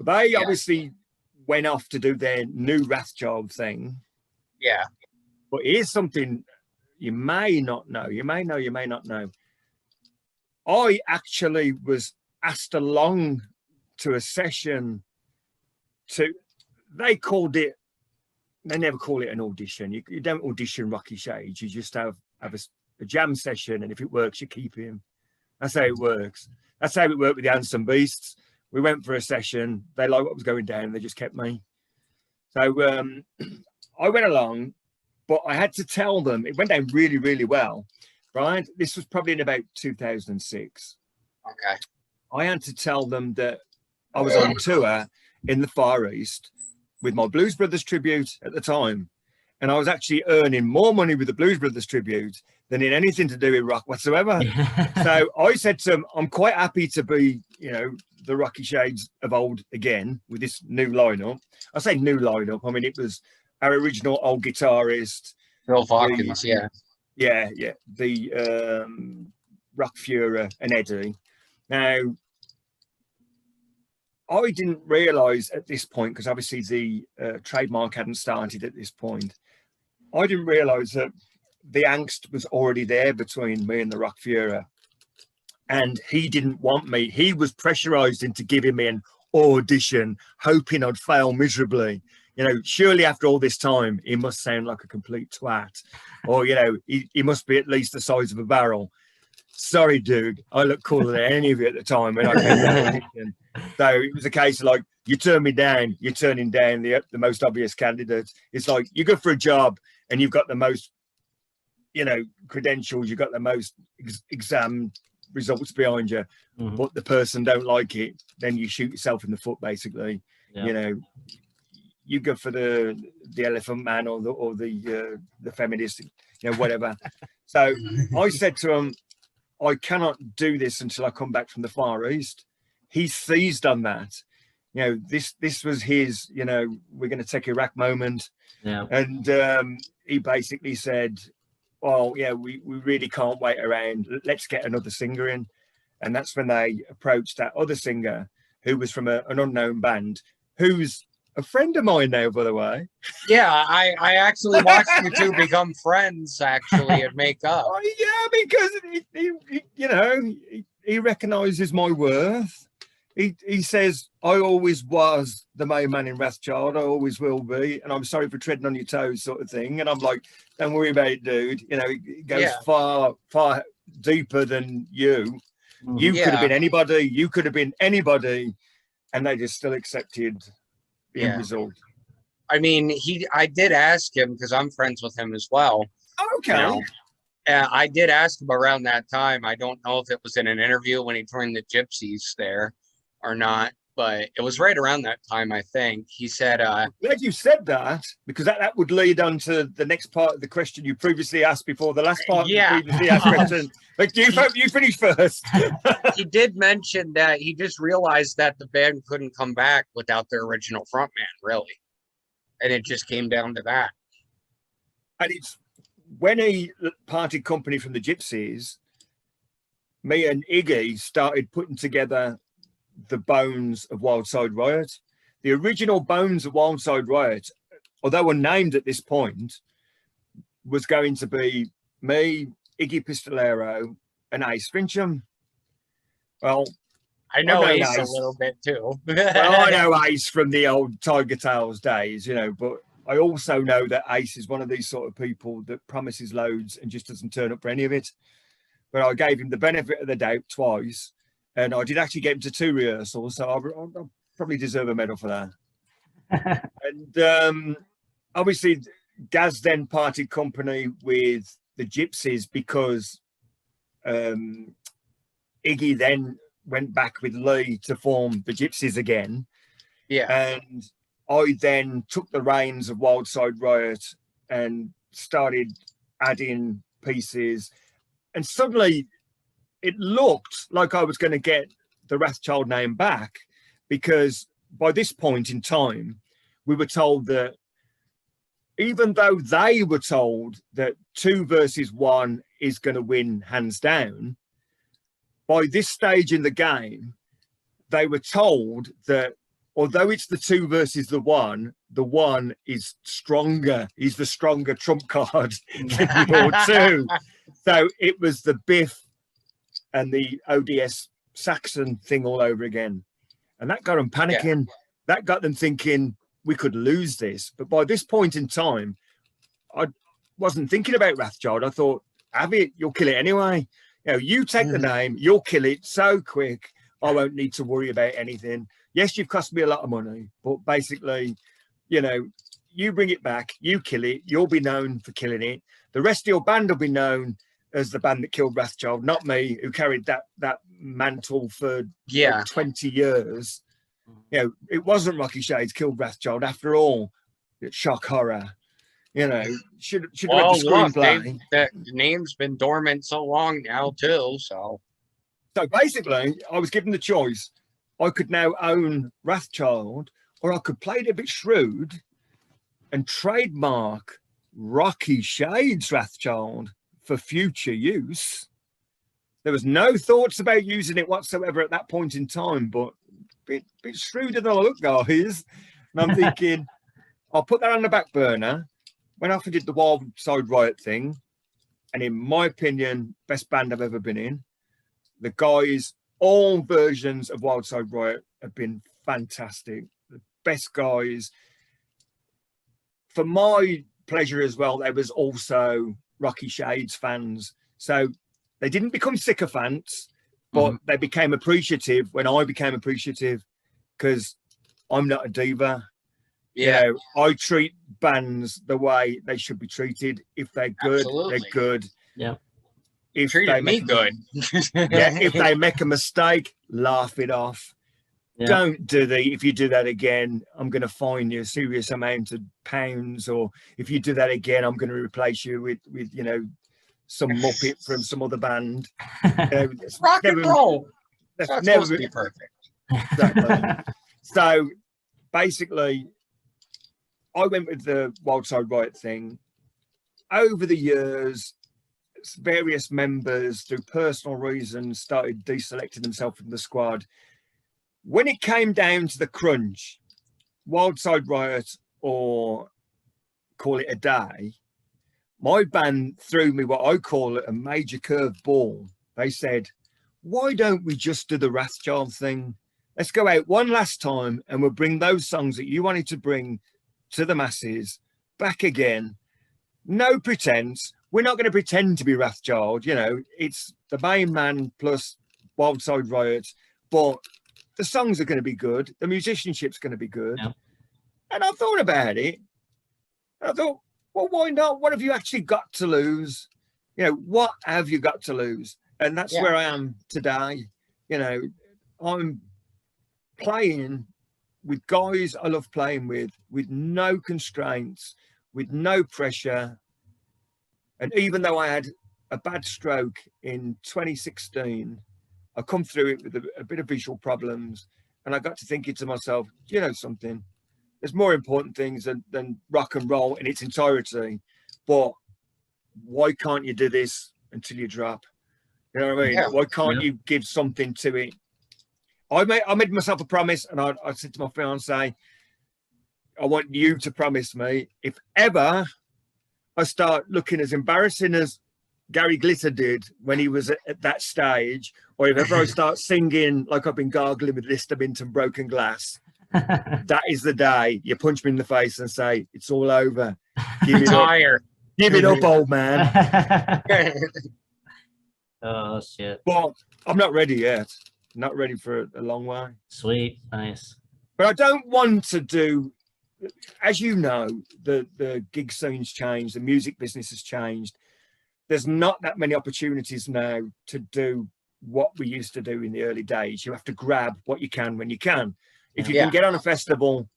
They obviously went off to do their new Wrathchild thing. Yeah. But here's something you may not know. You may know, you may not know. I actually was asked along to a session they called it, they never call it an audition. You don't audition Wrathchilds. You just have a jam session, and if it works, you keep him. That's how it works. That's how it worked with the Handsome Beasts. We went for a session. They liked what was going down. They just kept me. So I went along, but I had to tell them, it went down really, really well, right? This was probably in about 2006. Okay. I had to tell them that I was on tour in the Far East with my Blues Brothers tribute at the time. And I was actually earning more money with the Blues Brothers tribute than in anything to do with rock whatsoever. So I said to them, I'm quite happy to be, the Wrathchilds of old again with this new lineup. I say new lineup. I mean, it was our original old guitarist, Bill Hawkins, the Rock Fuhrer and Eddie. Now, I didn't realise at this point, because obviously the trademark hadn't started at this point, I didn't realise that the angst was already there between me and the Rock Fuhrer. And he didn't want me. He was pressurised into giving me an audition, hoping I'd fail miserably. Surely after all this time, he must sound like a complete twat. Or, he must be at least the size of a barrel. Sorry, dude. I look cooler than any of you at the time when I came down. So it was a case of like, you turn me down, you're turning down the most obvious candidates. It's like, you go for a job and you've got the most, credentials, you've got the most exam results behind you, but the person don't like it, then you shoot yourself in the foot, basically. You go for the elephant man or the feminist, whatever. So I said to him, I cannot do this until I come back from the Far East. He seized on that. This was his, we're going to take Iraq moment. Yeah. And he basically said, well, we really can't wait around. Let's get another singer in. And that's when they approached that other singer who was from an unknown band, who's a friend of mine now, by the way. Yeah, I actually watched you two become friends, actually, and make up. Oh, yeah, because he recognises my worth. He says, I always was the main man in Wrathchild. I always will be. And I'm sorry for treading on your toes, sort of thing. And I'm like, don't worry about it, dude. It goes far, far deeper than you. You could have been anybody. You could have been anybody. And they just still accepted the end result. I mean, I did ask him, because I'm friends with him as well. Okay. I did ask him around that time. I don't know if it was in an interview when he joined the Gypsies there or not, but it was right around that time, I think. He said, glad you said that, because that would lead on to the next part of the question you previously asked before the last part of the previously asked question. But you finish first. He did mention that he just realized that the band couldn't come back without their original frontman, really. And it just came down to that. And it's when he parted company from the Gypsies, me and Iggy started putting together the bones of Wildside Riot. The original bones of Wildside Riot, although unnamed at this point, was going to be me, Iggy Pistolero, and Ace Fincham. Well, I know Ace a little bit too. Well, I know Ace from the old Tiger Tales days, but I also know that Ace is one of these sort of people that promises loads and just doesn't turn up for any of it. But I gave him the benefit of the doubt twice. And I did actually get him to 2 rehearsals, so I'll probably deserve a medal for that. And obviously, Gaz then parted company with the Gypsies because Iggy then went back with Lee to form the Gypsies again. Yeah. And I then took the reins of Wildside Riot and started adding pieces. And suddenly, it looked like I was going to get the Wrathchild name back, because by this point in time, we were told that even though they were told that 2 versus 1 is going to win hands down, by this stage in the game, they were told that although it's the two versus the one is stronger. He's the stronger trump card than your two. So it was the Biff and the ODS Saxon thing all over again. And that got them panicking. Yeah. That got them thinking we could lose this. But by this point in time, I wasn't thinking about Wrathchild. I thought, have it, you'll kill it anyway. You know, you take the name, you'll kill it so quick. I won't need to worry about anything. Yes, you've cost me a lot of money, but basically, you know, you bring it back, you kill it, you'll be known for killing it. The rest of your band will be known as the band that killed Wrathchild, not me, who carried that mantle for like 20 years. You know, it wasn't Rocky Shades killed Wrathchild after all. It's shock horror. You know, should have read the screenplay. That name's been dormant so long now too. So basically, I was given the choice. I could now own Wrathchild, or I could play it a bit shrewd and trademark Rocky Shades Wrathchild for future use. There was no thoughts about using it whatsoever at that point in time, but a bit shrewder than I look, guys. And I'm thinking, I'll put that on the back burner. Went off and did the Wildside Riot thing, and in my opinion, best band I've ever been in. The guys, all versions of Wildside Riot have been fantastic. The best guys. For my pleasure as well, there was also Rocky Shades fans. So they didn't become sycophants, but they became appreciative when I became appreciative, because I'm not a diva. Yeah, You know, I treat bands the way they should be treated. If they're good, they're good. Yeah. If treated me good. If they make a mistake, laugh it off. Yeah. Don't do if you do that again, I'm going to fine you a serious amount of pounds, or if you do that again, I'm going to replace you with you know, some muppet from some other band. Rock and roll. That's never supposed to be perfect. Exactly. So basically, I went with the Wildside Riot thing. Over the years, various members, through personal reasons, started deselecting themselves from the squad. When it came down to the crunch, Wildside Riot, or call it a day, my band threw me what I call a major curve ball. They said, why don't we just do the Wrathchild thing? Let's go out one last time and we'll bring those songs that you wanted to bring to the masses back again. No pretense. We're not going to pretend to be Wrathchild. You know, it's the main man plus Wildside Riot, but the songs are going to be good. The musicianship's going to be good. Yeah. And I thought about it. I thought, well, why not? What have you actually got to lose? You know, what have you got to lose? And that's where I am today. You know, I'm playing with guys I love playing with no constraints, with no pressure. And even though I had a bad stroke in 2016, I come through it with a bit of visual problems, and I got to thinking to myself, you know something, there's more important things than rock and roll in its entirety. But why can't you do this until you drop? You know what I mean? Yeah. Why can't you give something to it? I made myself a promise, and I said to my fiance, I want you to promise me, if ever I start looking as embarrassing as Gary Glitter did when he was at that stage, or if ever I start singing like I've been gargling with Listermint and Broken Glass, that is the day you punch me in the face and say, it's all over. Give it up. Give it up, old man. Oh, shit. But I'm not ready yet. Not ready for a long way. Sweet. Nice. But I don't want to do, as you know, the gig scene's changed, the music business has changed. There's not that many opportunities now to do what we used to do in the early days. You have to grab what you can when you can. If you can get on a festival,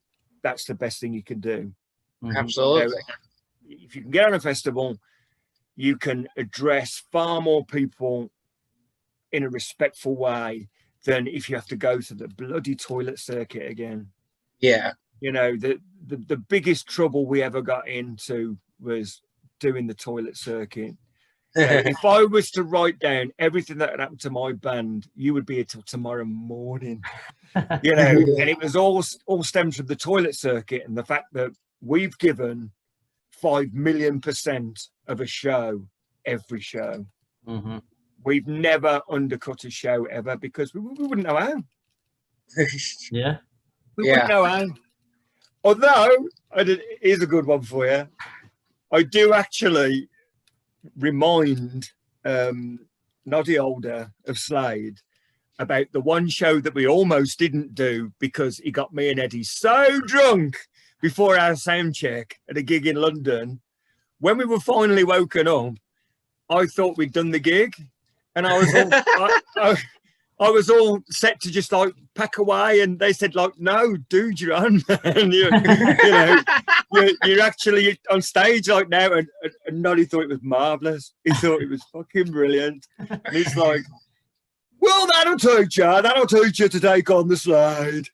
that's the best thing you can do. Absolutely. If you can get on a festival, you can address far more people in a respectful way than if you have to go to the bloody toilet circuit again. Yeah. You know, the biggest trouble we ever got into was doing the toilet circuit. If I was to write down everything that had happened to my band, you would be here till tomorrow morning. You know, and it was all stems from the toilet circuit and the fact that we've given 5 million% of a show every show. Mm-hmm. We've never undercut a show ever because we wouldn't know how. Yeah. We wouldn't know how. Although, here's a good one for you. I do actually remind Noddy Older of Slade about the one show that we almost didn't do because he got me and Eddie so drunk before our sound check at a gig in London. When we were finally woken up, I thought we'd done the gig, and I was all I was all set to just like pack away, and they said like, "No, dude, you're on, and you know, you're actually on stage like now." And Noddy thought it was marvelous. He thought it was fucking brilliant. And it's like, well, that'll teach you to take on the slide.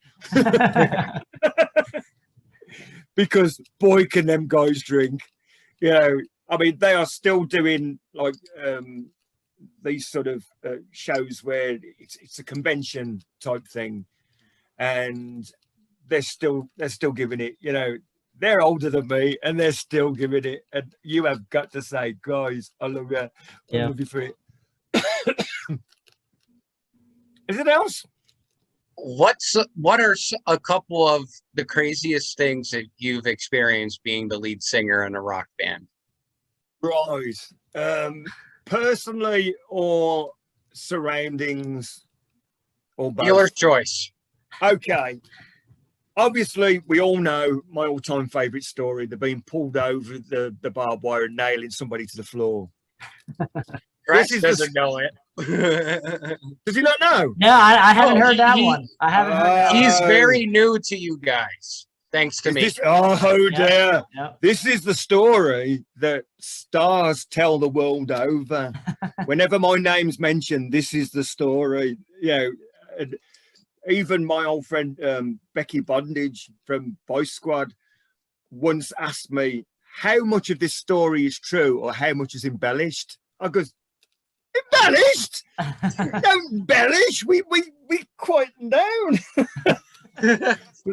Because boy, can them guys drink. You know, I mean, they are still doing like these sort of shows where it's a convention type thing, and they're still giving it. You know, they're older than me, and they're still giving it. And you have got to say, guys, I love you. I love you for it. Anything else? What are a couple of the craziest things that you've experienced being the lead singer in a rock band? Right. Personally or surroundings or both? Dealer's choice. Okay. Obviously, we all know my all-time favourite story, the being pulled over the barbed wire and nailing somebody to the floor. Krash doesn't know it. Does he not know? No, I haven't heard that one. I haven't heard that He's very new to you guys, thanks to me. Oh, dear. Yep. This is the story that stars tell the world over. Whenever my name's mentioned, this is the story. You know, and even my old friend Becky Bondage from Voice Squad once asked me how much of this story is true or how much is embellished. I goes, embellished? Don't embellish. We quieten down.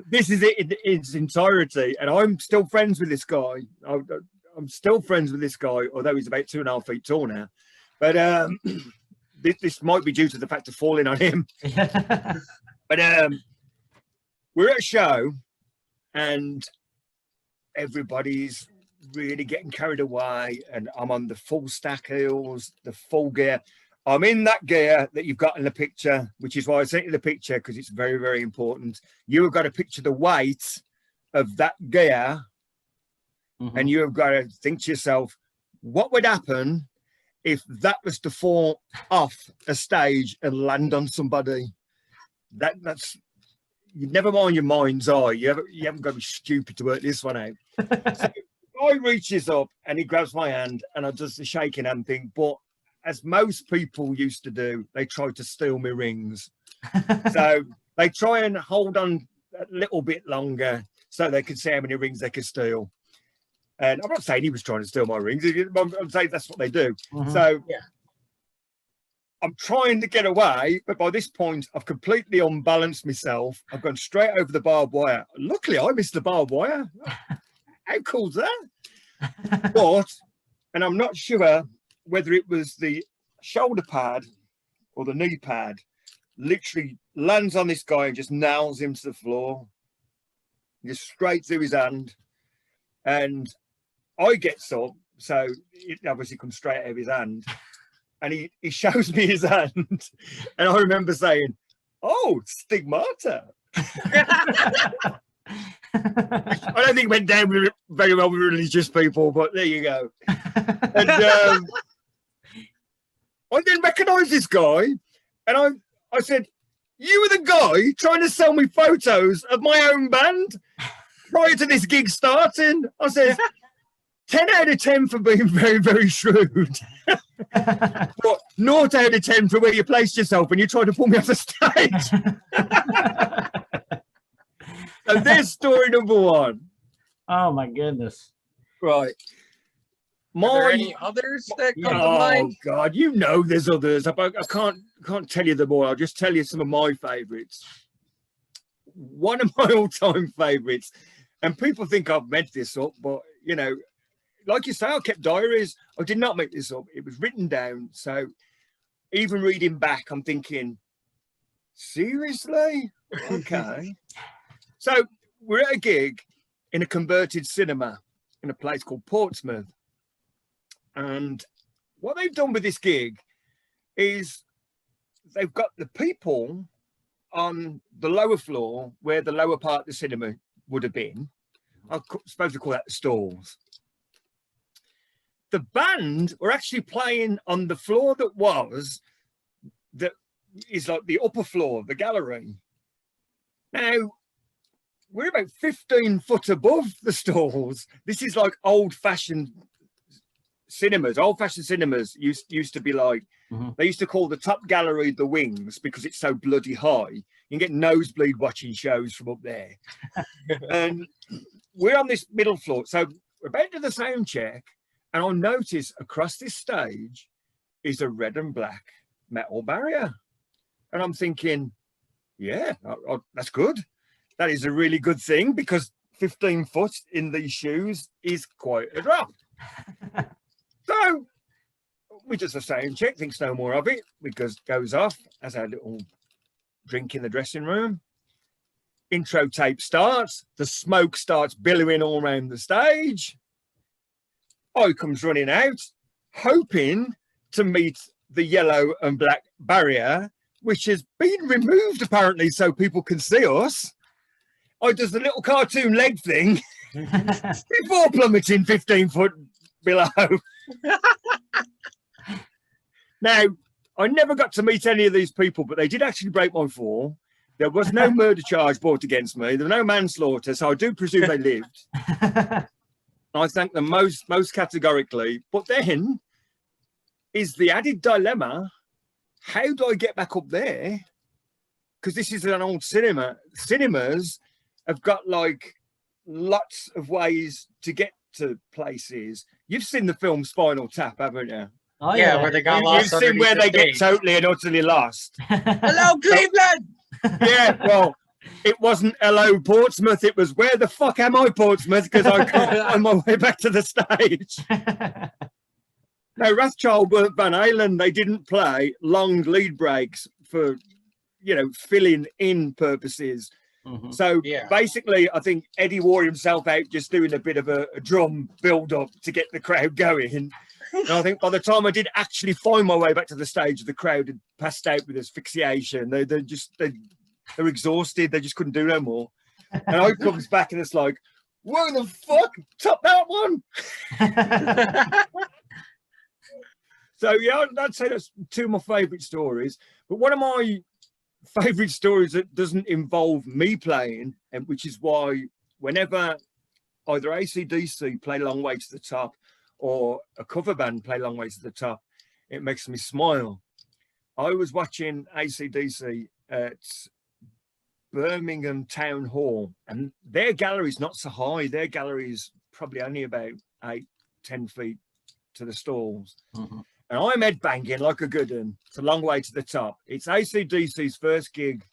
This is it in its entirety, and I'm still friends with this guy. I'm still friends with this guy, although he's about 2.5 feet tall now. But this might be due to the fact of falling on him. But we're at a show, and everybody's really getting carried away, and I'm on the full stack heels, the full gear. I'm in that gear that you've got in the picture, which is why I sent you the picture, because it's very, very important. You have got to picture the weight of that gear, and you have got to think to yourself, what would happen if that was to fall off a stage and land on somebody? That's you never mind your mind's eye. You haven't got to be stupid to work this one out. So the guy reaches up and he grabs my hand, and I does the shaking hand thing, but as most people used to do, they try to steal my rings. So they try and hold on a little bit longer so they can see how many rings they can steal. And I'm not saying he was trying to steal my rings. I'm saying that's what they do. So yeah, I'm trying to get away, but by this point, I've completely unbalanced myself. I've gone straight over the barbed wire. Luckily, I missed the barbed wire. How cool's that? But, and I'm not sure whether it was the shoulder pad or the knee pad, literally lands on this guy and just nails him to the floor. Just straight through his hand. And I get up, so it obviously comes straight out of his hand. And he shows me his hand. And I remember saying, oh, stigmata. I don't think it went down very well with religious people, but there you go. And I didn't recognise this guy. And I said, you were the guy trying to sell me photos of my own band prior to this gig starting. I said, 10 out of 10 for being very, very shrewd. But 0 out of 10 for where you placed yourself when you tried to pull me off the stage. So there's story number one. Oh, my goodness. Right. Are there any others that come to Oh mind? God, you know there's others. I can't tell you them all. I'll just tell you some of my favourites. One of my all-time favourites, and people think I've made this up, but you know, like you say, I kept diaries. I did not make this up. It was written down. So even reading back, I'm thinking, seriously? Okay. So we're at a gig in a converted cinema in a place called Portsmouth. And what they've done with this gig is they've got the people on the lower floor where the lower part of the cinema would have been. I'm supposed to call that the stalls. The band were actually playing on the floor that is like the upper floor of the gallery. Now, we're about 15 foot above the stalls. This is like old-fashioned cinemas. Old-fashioned cinemas used to be like, they used to call the top gallery the wings because it's so bloody high. You can get nosebleed watching shows from up there. And we're on this middle floor. So we're about to the sound check, and I'll notice across this stage is a red and black metal barrier. And I'm thinking, yeah, that's good. That is a really good thing because 15 foot in these shoes is quite a drop. So we just a sound check, thinks no more of it, because goes off as our little drink in the dressing room. Intro tape starts, the smoke starts billowing all around the stage. I comes running out, hoping to meet the yellow and black barrier, which has been removed apparently so people can see us. I does the little cartoon leg thing before plummeting 15 foot below. Now, I never got to meet any of these people, but they did actually break my fall. There was no murder charge brought against me. There was no manslaughter, so I do presume they lived. I thank them most categorically. But then is the added dilemma, how do I get back up there? Because this is an old cinema. Cinemas have got like lots of ways to get to places. You've seen the film Spinal Tap, haven't you? Oh, Yeah, where they got lost. You've seen where they get totally and utterly lost. Hello, Cleveland! Yeah, well, it wasn't hello, Portsmouth. It was where the fuck am I, Portsmouth? Because I can't find my way back to the stage. No, Wrathchild weren't Van Halen. They didn't play long lead breaks for, you know, filling in purposes. So basically, I think Eddie wore himself out just doing a bit of a drum build-up to get the crowd going. And I think by the time I did actually find my way back to the stage, the crowd had passed out with asphyxiation. They were exhausted. They just couldn't do no more. And I comes back and it's like, whoa, the fuck? Top that one. So yeah, I'd say that's two of my favourite stories. But one of my favourite stories that doesn't involve me playing, and which is why whenever either AC/DC play Long Way to the Top or a cover band play Long Way to the Top, it makes me smile. I was watching AC/DC at Birmingham Town Hall, and their gallery's not so high. Their gallery's probably only about 8-10 feet to the stalls. And I'm headbanging like a good one. It's a long way to the top. It's AC/DC's first gig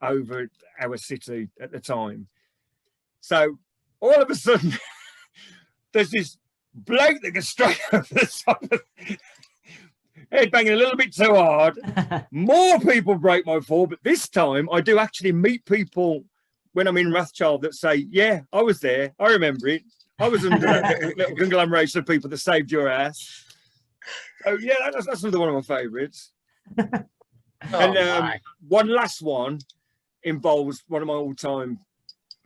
over our city at the time. So all of a sudden, there's this bloke that goes straight over the top of headbanging a little bit too hard. More people break my fall, but this time I do actually meet people when I'm in Wrathchild that say, yeah, I was there. I remember it. I was under that little conglomeration of people that saved your ass. Oh yeah, that's another one of my favourites. One last one involves one of my all-time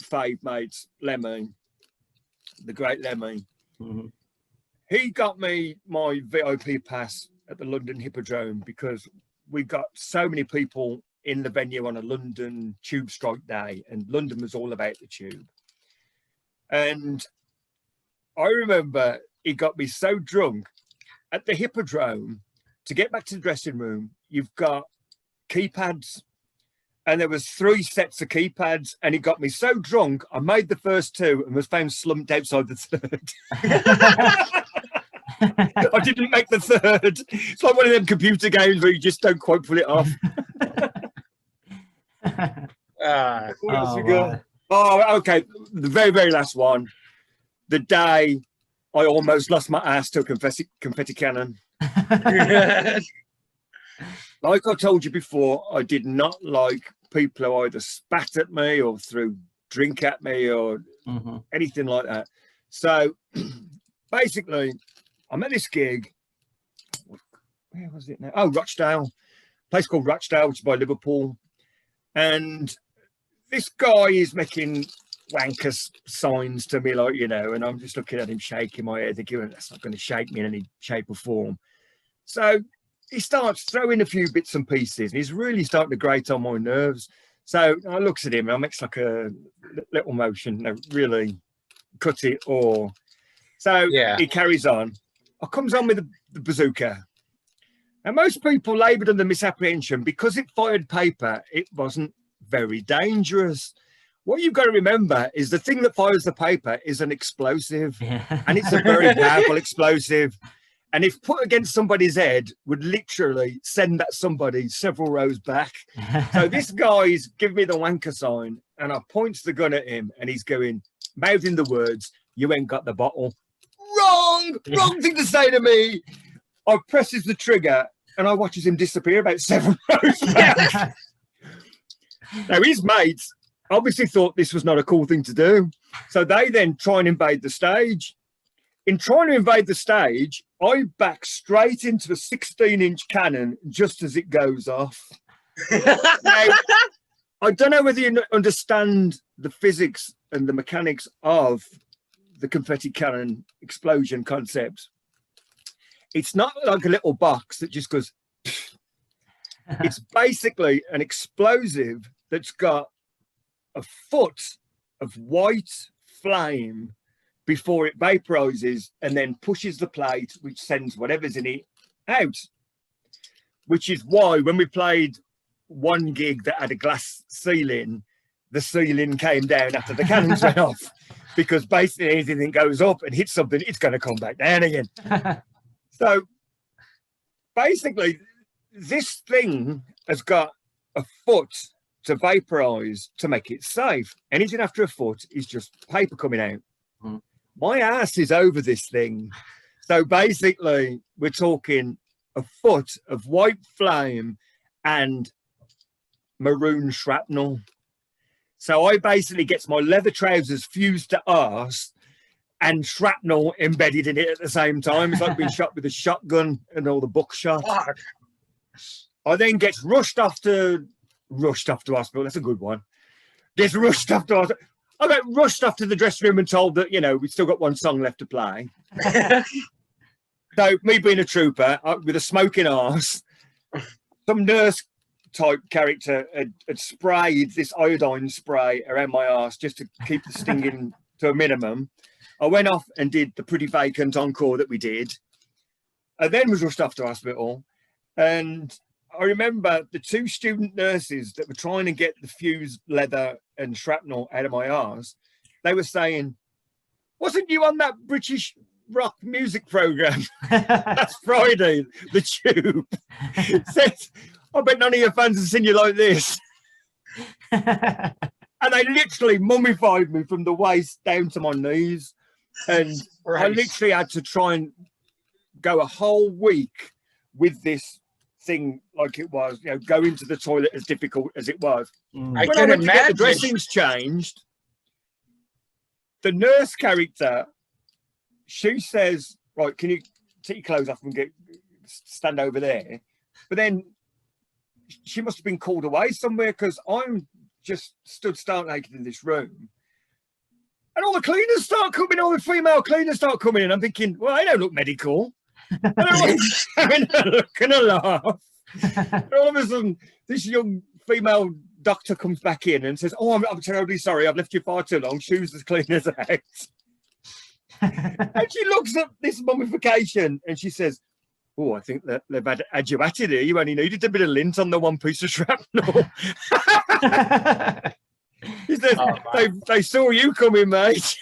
fave mates, Lemmy, the great Lemmy. He got me my VIP pass at the London Hippodrome because we got so many people in the venue on a London tube strike day, and London was all about the tube. And I remember he got me so drunk at the Hippodrome. To get back to the dressing room, you've got keypads, and there was 3 sets of keypads, and it got me so drunk I made the first 2 and was found slumped outside the third. I didn't make the third. It's like one of them computer games where you just don't quite pull it off. What else we got? Oh, okay. The very, very last one. The day I almost lost my ass to a confetti cannon. Like I told you before, I did not like people who either spat at me or threw drink at me or anything like that. So basically, I'm at this gig. Where was it now? Oh, Rochdale. A place called Rochdale, which is by Liverpool. And this guy is making wanker signs to me, like, you know, and I'm just looking at him shaking my head, thinking, that's not going to shake me in any shape or form. So he starts throwing a few bits and pieces, and he's really starting to grate on my nerves. So I looks at him, and I makes like a little motion, no, really cut it or. So he carries on. I comes on with the bazooka. And most people laboured under misapprehension because it fired paper. It wasn't very dangerous. What you've got to remember is the thing that fires the paper is an explosive, and it's a very powerful explosive. And if put against somebody's head, would literally send that somebody several rows back. So this guy's giving me the wanker sign, and I points the gun at him, and he's going, mouthing the words, "You ain't got the bottle." Wrong thing to say to me. I presses the trigger, and I watches him disappear about 7 rows back. Now his mates obviously thought this was not a cool thing to do, so they then try and invade the stage. In trying to invade the stage, I back straight into a 16-inch cannon just as it goes off. Now, I don't know whether you understand the physics and the mechanics of the confetti cannon explosion concept. It's not like a little box that just goes. It's basically an explosive that's got a foot of white flame before it vaporizes and then pushes the plate, which sends whatever's in it out. Which is why when we played one gig that had a glass ceiling, the ceiling came down after the cannons went off, because basically anything that goes up and hits something, it's going to come back down again. So basically, this thing has got a foot to vaporize to make it safe. Anything after a foot is just paper coming out. My ass is over this thing. So basically, we're talking a foot of white flame and maroon shrapnel. So I basically gets my leather trousers fused to arse and shrapnel embedded in it at the same time. It's like being shot with a shotgun and all the buckshot. I then gets rushed off to hospital. That's a good one. Gets rushed off to hospital. I got rushed off to the dressing room and told that, you know, we've still got one song left to play. So me being a trooper with a smoking arse, some nurse type character had sprayed this iodine spray around my arse just to keep the stinging to a minimum. I went off and did the Pretty Vacant encore that we did. I then was rushed off to hospital. And I remember the 2 student nurses that were trying to get the fused leather and shrapnel out of my arse. They were saying, wasn't you on that British rock music program last Friday, the Tube? Said, I bet none of your fans have seen you like this. And they literally mummified me from the waist down to my knees. And I literally had to try and go a whole week with this thing like it was, you know, go into the toilet as difficult as it was. I can imagine. The dressings changed. The nurse character, she says, right, can you take your clothes off and stand over there? But then she must have been called away somewhere, because I'm just stood stark naked in this room. And all the cleaners start coming, all the female cleaners start coming in. I'm thinking, well, I don't look medical. I don't want having a look and a laugh. And all of a sudden, this young female doctor comes back in and says, oh, I'm terribly sorry. I've left you far too long. Shoes as clean as out. And she looks at this mummification and she says, oh, I think that they've had you at it here. You only needed a bit of lint on the one piece of shrapnel. He says, they saw you coming, mate.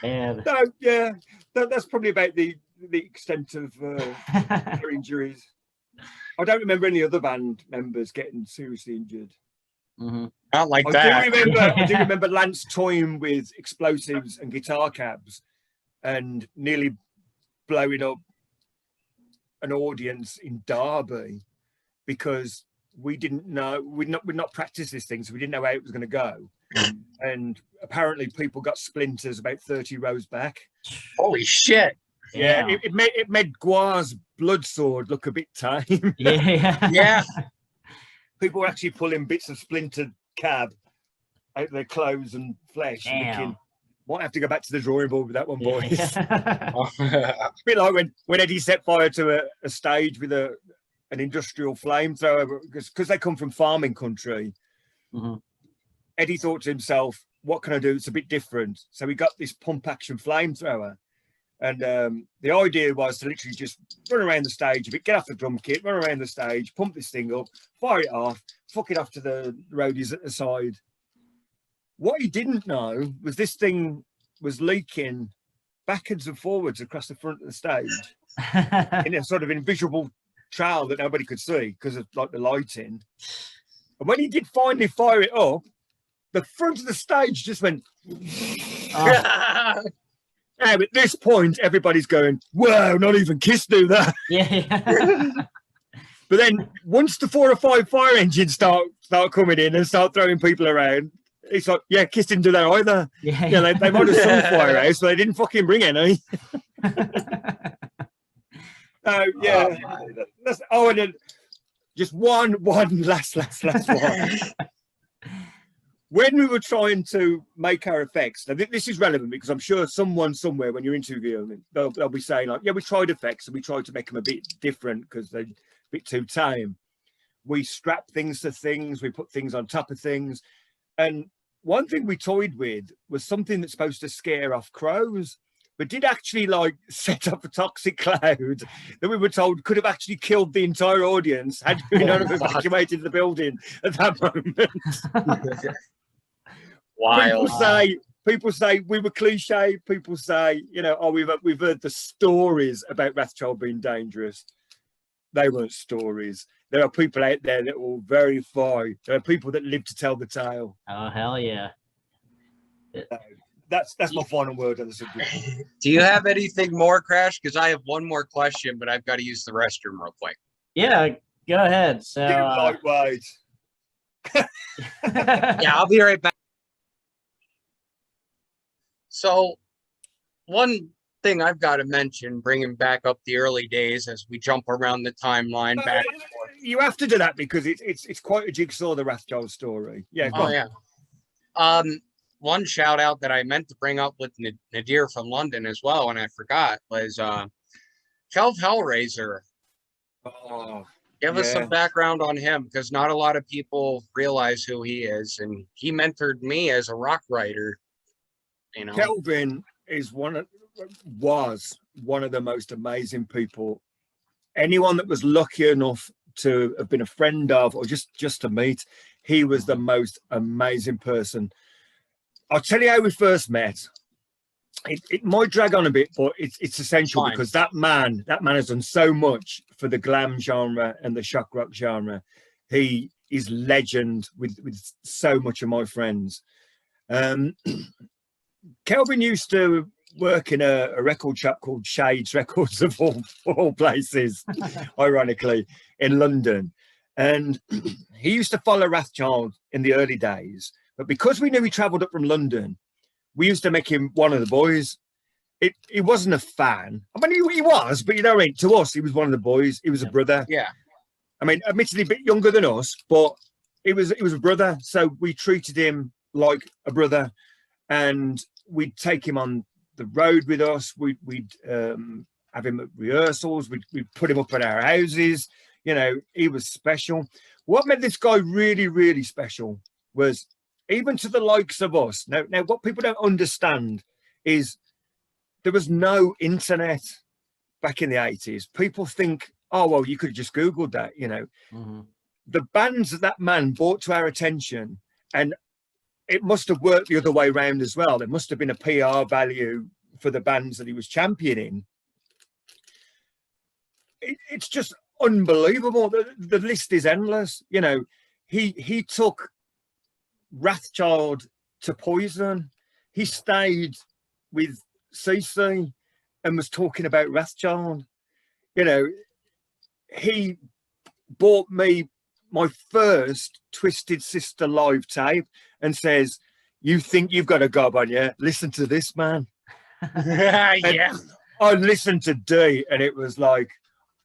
Man. So, yeah, that's probably about the extent of their injuries. I don't remember any other band members getting seriously injured. Not like that. I do remember Lance toying with explosives and guitar cabs and nearly blowing up an audience in Derby because we didn't know, we'd not practiced this thing, so we didn't know how it was going to go. And apparently people got splinters about 30 rows back. Holy shit. Yeah, it made Guar's blood sword look a bit tame. Yeah. People were actually pulling bits of splintered cab out of their clothes and flesh. Thinking, might have to go back to the drawing board with that one, boys. A bit like when Eddie set fire to a stage with an industrial flamethrower, because they come from farming country. Eddie thought to himself, what can I do? It's a bit different. So he got this pump action flamethrower. And the idea was to literally just run around the stage a bit, get off the drum kit, run around the stage, pump this thing up, fire it off, fuck it off to the roadies at the side. What he didn't know was this thing was leaking backwards and forwards across the front of the stage in a sort of invisible trail that nobody could see because of like the lighting. And when he did finally fire it up, the front of the stage just went. Now, at this point, everybody's going, "Whoa! Not even Kiss do that." But then, once the 4 or 5 fire engines start coming in and start throwing people around, it's like, "Yeah, Kiss didn't do that either." Yeah, they might have some firehouse, but they didn't fucking bring any. Yeah. And then just one last one. When we were trying to make our effects, now this is relevant because I'm sure someone somewhere, when you're interviewing them, they'll be saying like, yeah, we tried effects and we tried to make them a bit different because they're a bit too tame. We strap things to things, we put things on top of things. And one thing we toyed with was something that's supposed to scare off crows, but did actually like set up a toxic cloud that we were told could have actually killed the entire audience had we not have evacuated the building at that moment. Wild. People say we were cliche. People say, you know, oh, we've heard the stories about Wrathchild being dangerous. They weren't stories. There are people out there that will verify. There are people that live to tell the tale. Oh, hell yeah. That's my final word on the subject. Do you have anything more, Krash? Because I have one more question, but I've got to use the restroom real quick. Yeah, go ahead. So lightweight. Yeah, I'll be right back. So one thing I've got to mention, bringing back up the early days as we jump around the timeline back and forth. You have to do that because it's quite a jigsaw, the Wrathchild story. Yeah. Yeah. One shout out that I meant to bring up with Nadir from London as well, and I forgot, was Kelv Hellraiser. Oh, Give us some background on him, because not a lot of people realize who he is, and he mentored me as a rock writer. You know, Kelvin was one of the most amazing people. Anyone that was lucky enough to have been a friend of or just to meet, he was the most amazing person. I'll tell you how we first met. It might drag on a bit, but it's essential because that man has done so much for the glam genre and the shock rock genre. He is legend with so much of my friends. Kelvin used to work in a record shop called Shades Records of all places, ironically, in London. And he used to follow Wrathchild in the early days. But because we knew he travelled up from London, we used to make him one of the boys. He wasn't a fan. I mean, he was, but you know what I mean? To us, he was one of the boys. He was a brother. Yeah. I mean, admittedly a bit younger than us, but he was a brother. So we treated him like a brother. And we'd take him on the road with us. We'd have him at rehearsals. We'd put him up at our houses. You know, he was special. What made this guy really, really special was even to the likes of us. Now, what people don't understand is there was no internet back in the 80s. People think, oh, well, you could have just Googled that, you know. The bands that man brought to our attention, and it must have worked the other way around as well. There must have been a PR value for the bands that he was championing. It's just unbelievable. The list is endless. You know, he took Wrathchild to Poison. He stayed with CC and was talking about Wrathchild. You know, he bought me my first Twisted Sister live tape and says, "You think you've got a gob on you? Listen to this, man." Yeah. I listened to D and it was like,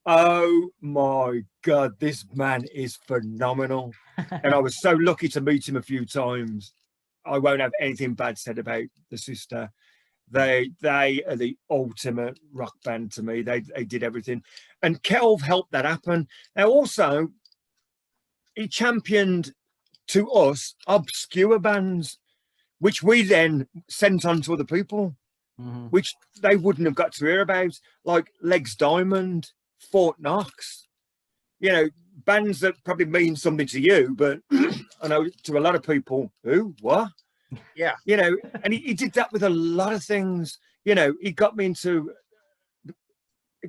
oh my God, this man is phenomenal. And I was so lucky to meet him a few times. I won't have anything bad said about the sister. They are the ultimate rock band to me. They did everything. And Kelv helped that happen. Now also, he championed to us obscure bands, which we then sent on to other people, which they wouldn't have got to hear about, like Legs Diamond, Fort Knox, you know, bands that probably mean something to you, but I know to a lot of people, who, what? Yeah. You know, and he did that with a lot of things. You know, he got me into,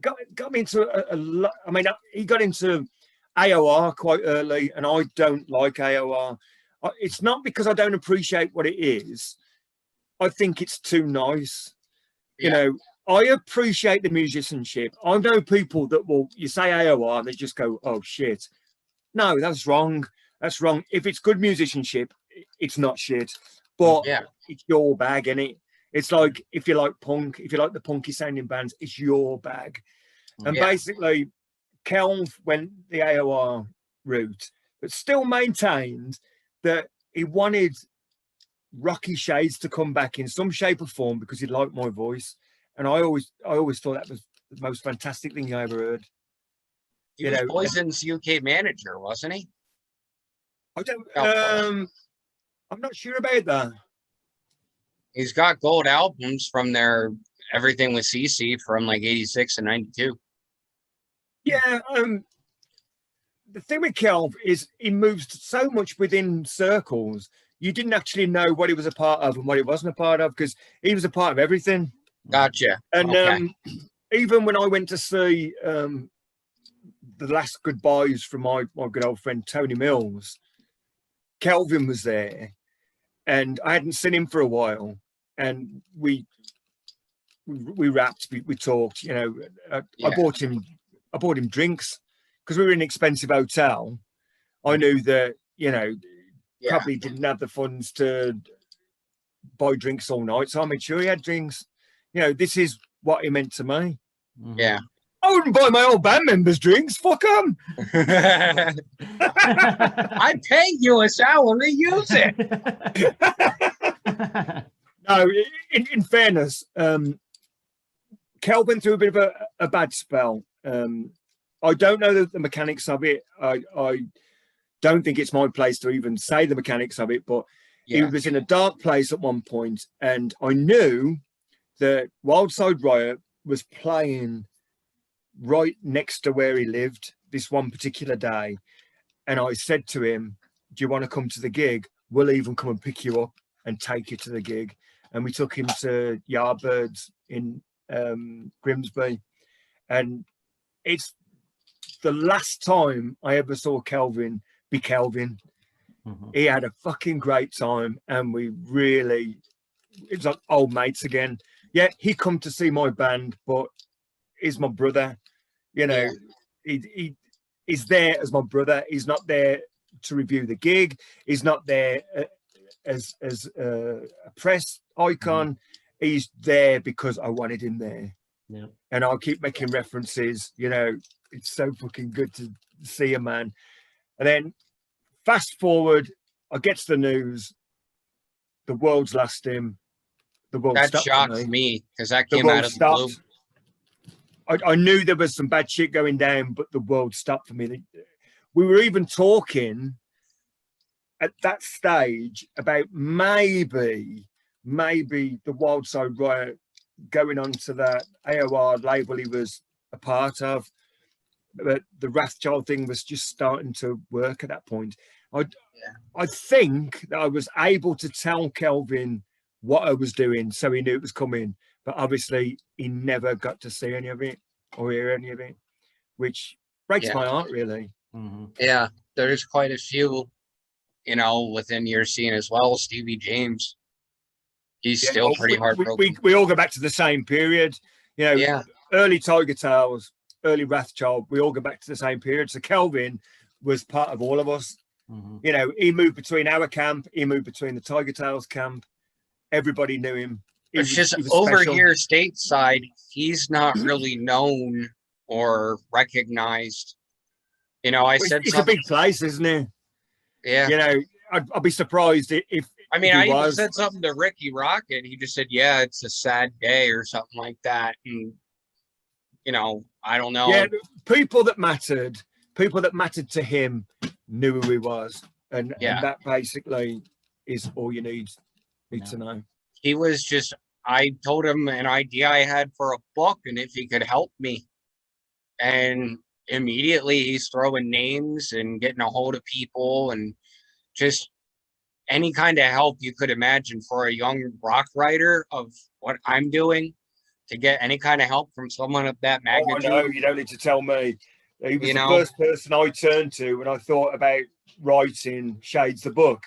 got me into a lot. I mean, he got into AOR quite early, and I don't like AOR. It's not because I don't appreciate what it is. I think it's too nice. You know, I appreciate the musicianship. I know people that will, you say AOR, and they just go, oh, shit. No, that's wrong. That's wrong. If it's good musicianship, it's not shit. But it's your bag, innit? It's like, if you like punk, if you like the punky sounding bands, it's your bag. And basically, Kelv went the AOR route, but still maintained that he wanted Rocky Shades to come back in some shape or form because he liked my voice. And I always thought that was the most fantastic thing I ever heard. He was Poison's UK manager, wasn't he? I don't. I'm not sure about that. He's got gold albums from their everything with CC from like 86 and 92. Yeah. The thing with Kelv is he moves so much within circles. You didn't actually know what he was a part of and what he wasn't a part of because he was a part of everything. Gotcha. And even when I went to see the last goodbyes from my good old friend Tony Mills, Kelvin was there, and I hadn't seen him for a while, and we rapped, we talked. You know, I bought him drinks because we were in an expensive hotel. I knew that, you know, probably didn't have the funds to buy drinks all night, so I made sure he had drinks. You know, this is what he meant to me. Yeah. I wouldn't buy my old band members drinks. Fuck them. I pay you a salary. Use it. No, in fairness, Kel went through a bit of a bad spell. I don't know the mechanics of it. I don't think it's my place to even say the mechanics of it, but he was in a dark place at one point, and I knew that Wildside Riot was playing right next to where he lived this one particular day. And I said to him, do you want to come to the gig? We'll even come and pick you up and take you to the gig. And we took him to Yardbirds in Grimsby. And it's the last time I ever saw Kelvin be Kelvin. He had a fucking great time, and we really, it was like old mates again. Yeah, he come to see my band, but he's my brother. You know, he's there as my brother. He's not there to review the gig. He's not there as a press icon. He's there because I wanted him there. Yeah. And I'll keep making references. You know, it's so fucking good to see a man. And then fast forward, I get to the news. The world's lost him. The world that stopped shocked me because that came out of the blue. I knew there was some bad shit going down, but the world stopped for me. We were even talking at that stage about maybe the Wildside Riot going on to that AOR label he was a part of. But the Wrathchild thing was just starting to work at that point. I think that I was able to tell Kelvin what I was doing, so he knew it was coming. but obviously he never got to see any of it or hear any of it, which breaks my heart, really. Yeah, there's quite a few, you know, within your scene as well. Stevie James, he's still pretty heartbroken. We all go back to the same period, you know, early Tiger Tales, early Wrathchild, we all go back to the same period. So Kelvin was part of all of us. You know, he moved between our camp, he moved between the Tiger Tales camp. Everybody knew him. It's just over here stateside, he's not really known or recognized. You know, I said it's a big place, isn't it? Yeah. You know, I'd be surprised if I mean, I even said something to Ricky Rocket. He just said, yeah, it's a sad day or something like that. And, you know, I don't know. Yeah, people that mattered to him knew who he was. And that basically is all you need to know. He was just, I told him an idea I had for a book and if he could help me. And immediately he's throwing names and getting a hold of people and just any kind of help you could imagine for a young rock writer of what I'm doing, to get any kind of help from someone of that magnitude. Oh, no, you don't need to tell me. He was the first person I turned to when I thought about writing Shades the book.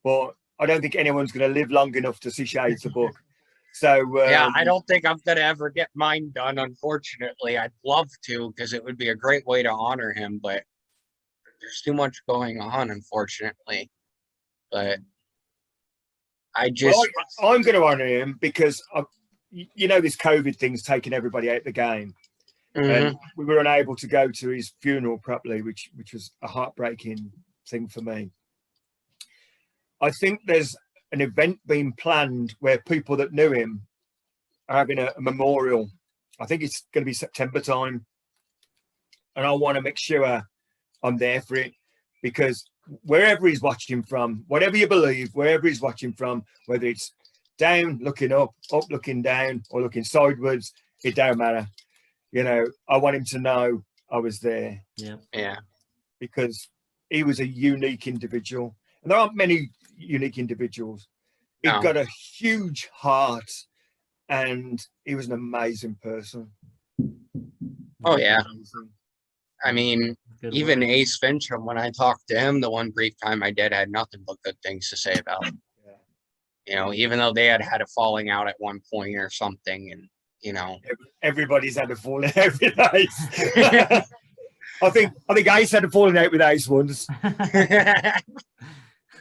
But I don't think anyone's going to live long enough to see Shades the book. So yeah, I don't think I'm going to ever get mine done, unfortunately. I'd love to, because it would be a great way to honor him, but there's too much going on, unfortunately. But I just... Well, I'm going to honor him because, you know, this COVID thing's taking everybody out of the game. And we were unable to go to his funeral properly, which was a heartbreaking thing for me. I think there's an event being planned where people that knew him are having a memorial. I think it's going to be September time. And I want to make sure I'm there for it, because wherever he's watching from, whatever you believe, wherever he's watching from, whether it's down looking up looking down, or looking sideways, it don't matter. You know, I want him to know I was there. Yeah. Because he was a unique individual. And there aren't many unique individuals. He's got a huge heart, and he was an amazing person. Oh, yeah. I mean, even Ace Fincham, when I talked to him the one brief time I did, had nothing but good things to say about him. You know, even though they had a falling out at one point or something, and you know, everybody's had a falling out with Ace. I think Ace had a falling out with Ace once.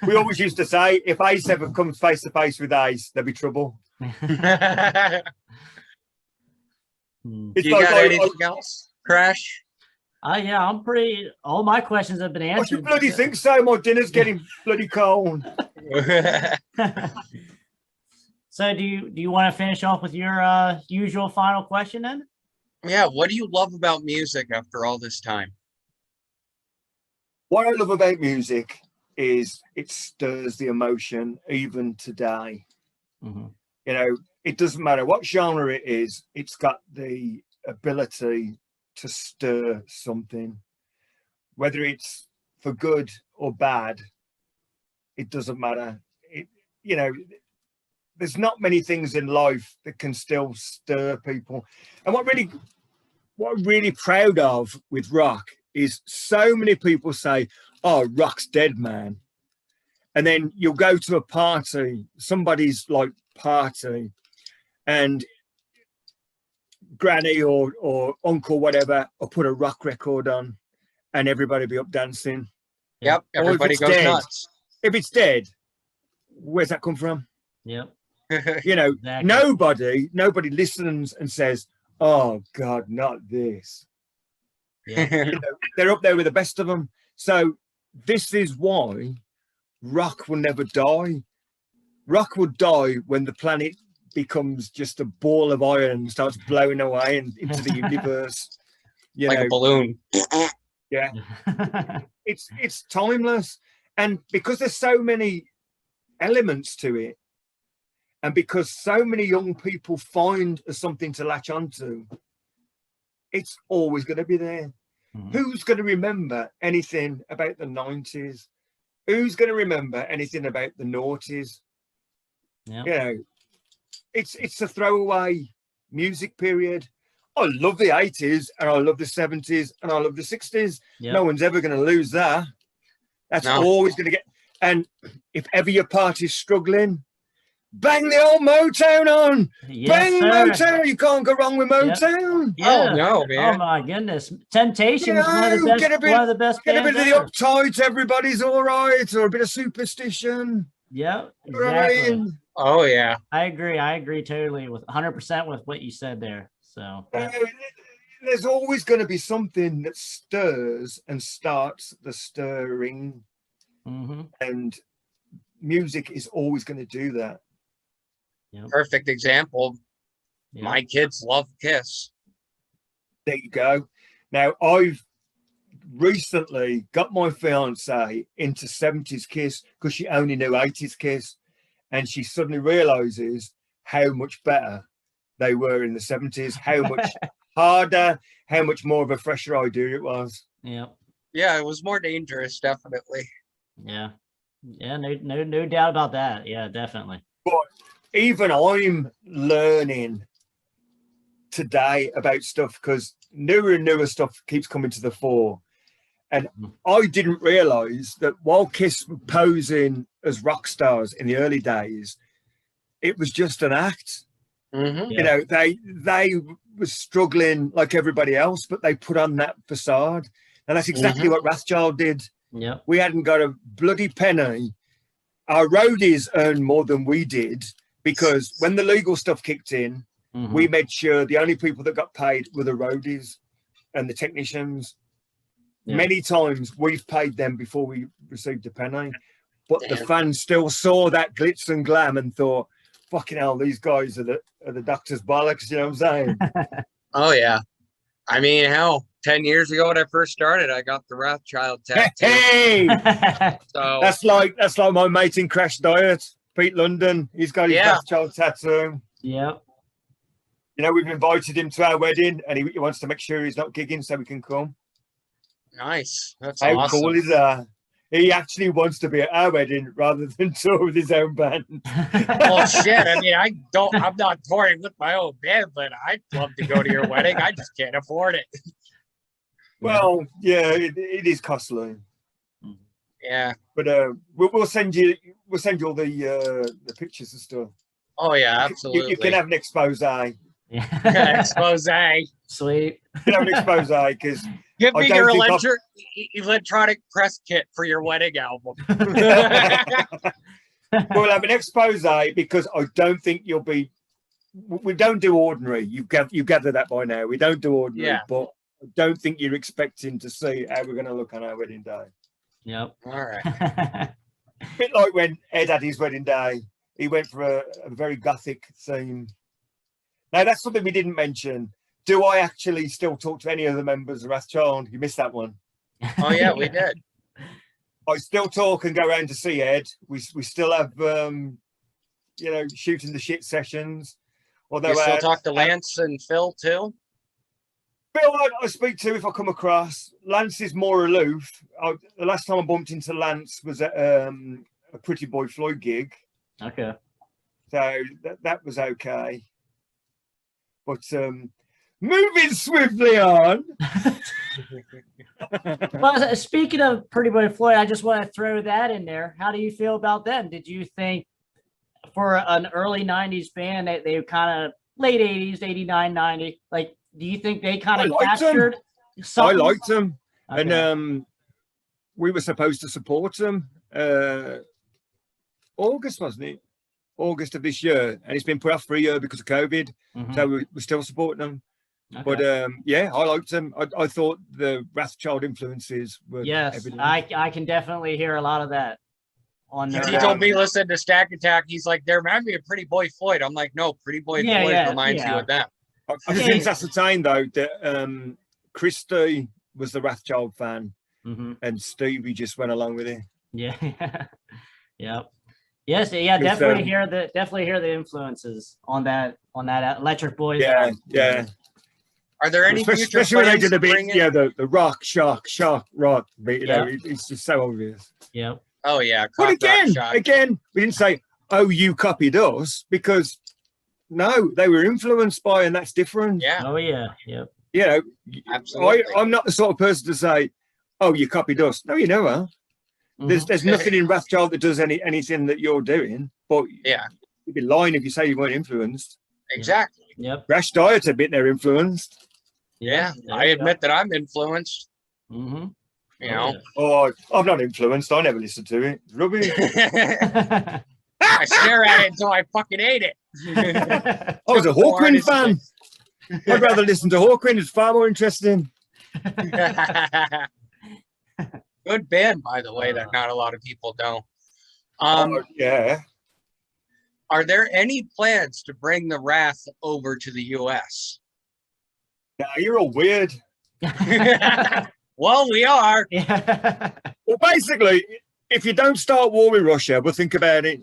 We always used to say, if Ace ever comes face to face with Ace, there'll be trouble. You got anything else, Krash? Yeah, I'm pretty. All my questions have been answered. What do you bloody think so? My dinner's getting bloody cold. So, do you want to finish off with your usual final question then? Yeah. What do you love about music after all this time? What I love about music is it stirs the emotion even today. You know, it doesn't matter what genre it is, it's got the ability to stir something, whether it's for good or bad. It doesn't matter. You know, there's not many things in life that can still stir people. And what I'm really proud of with rock is so many people say, oh, rock's dead, man. And then you'll go to a party, somebody's like party, and granny or uncle, whatever, will put a rock record on and everybody be up dancing. Yep, everybody goes nuts. If it's dead, where's that come from? Yep. You know, exactly. Nobody listens and says, oh God, not this. You know, they're up there with the best of them. So this is why rock will never die. Rock will die when the planet becomes just a ball of iron and starts blowing away into the universe. You like know, a balloon. Yeah. It's timeless. And because there's so many elements to it, and because so many young people find something to latch onto, it's always going to be there. Who's going to remember anything about the 90s? Who's going to remember anything about the noughties? You know, it's a throwaway music period. I love the 80s and I love the 70s and I love the 60s. Yep. No one's ever going to lose that. That's always going to get. And if ever your party's struggling, bang the old Motown on. Yes, Bang sir. Motown. You can't go wrong with Motown. Yeah. Oh no, man. Oh my goodness. Temptation is one of the best. Get a bit, one of the best get a bit of bands the ever. uptight. Everybody's all right, or a bit of superstition. Yep. Right. Exactly. Oh yeah. I agree totally with 100% with what you said there. So yeah. There's always going to be something that stirs and starts the stirring, and music is always going to do that. Yep. Perfect example. Yep. My kids love Kiss. There you go. Now, I've recently got my fiance into 70s Kiss because she only knew 80s Kiss, and she suddenly realizes how much better they were in the 70s, how much harder, how much more of a fresher idea it was. Yep. Yeah, it was more dangerous, definitely. Yeah. Yeah, no doubt about that. Yeah, definitely. But even I'm learning today about stuff because newer and newer stuff keeps coming to the fore. And I didn't realize that while Kiss were posing as rock stars in the early days, it was just an act. Mm-hmm. You know, they were struggling like everybody else, but they put on that facade. And that's exactly what Wrathchild did. Yep. We hadn't got a bloody penny. Our roadies earned more than we did because when the legal stuff kicked in, we made sure the only people that got paid were the roadies and the technicians. Yeah. Many times we've paid them before we received a penny, but the fans still saw that glitz and glam and thought, fucking hell, these guys are the doctor's bollocks, you know what I'm saying? Oh yeah. I mean, hell, 10 years ago when I first started, I got the Wrathchild tattoo. Hey! So that's like my mate in Crash Diet, Pete London. He's got his Wrathchild tattoo. Yep. You know, we've invited him to our wedding and he wants to make sure he's not gigging so we can come. Nice. That's How awesome. cool is that? He actually wants to be at our wedding rather than tour with his own band. Well, shit. I mean, I'm not touring with my own band, but I'd love to go to your wedding. I just can't afford it. Well, yeah, it is costly. Yeah. But we'll send you all the pictures and stuff. Oh yeah, absolutely. You can have an expose. Expose. Sweet. You can have an expose because give me your electronic press kit for your wedding album. We'll have an expose because I don't think you'll be. We don't do ordinary. You gather that by now. We don't do ordinary, but I don't think you're expecting to see how we're going to look on our wedding day. Yep. All right. A bit like when Ed had his wedding day. He went for a very gothic theme. Now, that's something we didn't mention. Do I actually still talk to any of the members of Wrathchild? You missed that one. Oh, yeah, we did. I still talk and go around to see Ed. We still have, shooting the shit sessions. Although you still talk to Lance and Phil, too? Phil, I speak to if I come across. Lance is more aloof. The last time I bumped into Lance was at a Pretty Boy Floyd gig. Okay. So that was okay. But moving swiftly on. Well, speaking of Pretty Boy Floyd, I just want to throw that in there. How do you feel about them? Did you think for an early 90s band, they kind of late 80s, 89, 90, like, do you think they kind of captured something? I liked them. Okay. And we were supposed to support them. August, wasn't it? August of this year, and it's been put off for a year because of COVID. So we're still supporting them. Okay. But I liked them. I thought the Wrathchild influences were evident. I can definitely hear a lot of that on there. He told me listen to Stack Attack. He's like, there might be a Pretty Boy Floyd. I'm like, no, Pretty Boy Floyd reminds you of them. I've since ascertained though that Christy was the Wrathchild fan, and Stevie just went along with it. Yeah. Yep. Yes, definitely hear the influences on that Electric Boys. Yeah. Are there any especially when they did the beat, the rock, shock, rock beat, it's just so obvious. Yep. Oh yeah. But again, we didn't say, oh, you copied us, because No, they were influenced by, and that's different. Yeah, Oh yeah. Yep. You know, absolutely. I'm not the sort of person to say, "Oh, you copied us." No, you never. There's nothing in Wrathchild that does anything that you're doing. But Yeah, you'd be lying if you say you weren't influenced. exactly. Yep. Crash Diet admit they're influenced. Yeah, There I you admit that I'm influenced. Mm-hmm. You know, Oh, I'm not influenced. I never listened to it. It's rubbish. I stare at it until I fucking hate it. I was a Hawkwind fan. I'd rather listen to Hawkwind. It's far more interesting. Good band, by the way, that not a lot of people know. Yeah. Are there any plans to bring the Wrath over to the US? Nah, you're all weird. Well, we are. Yeah. Well, basically, if you don't start war with Russia, we'll think about it.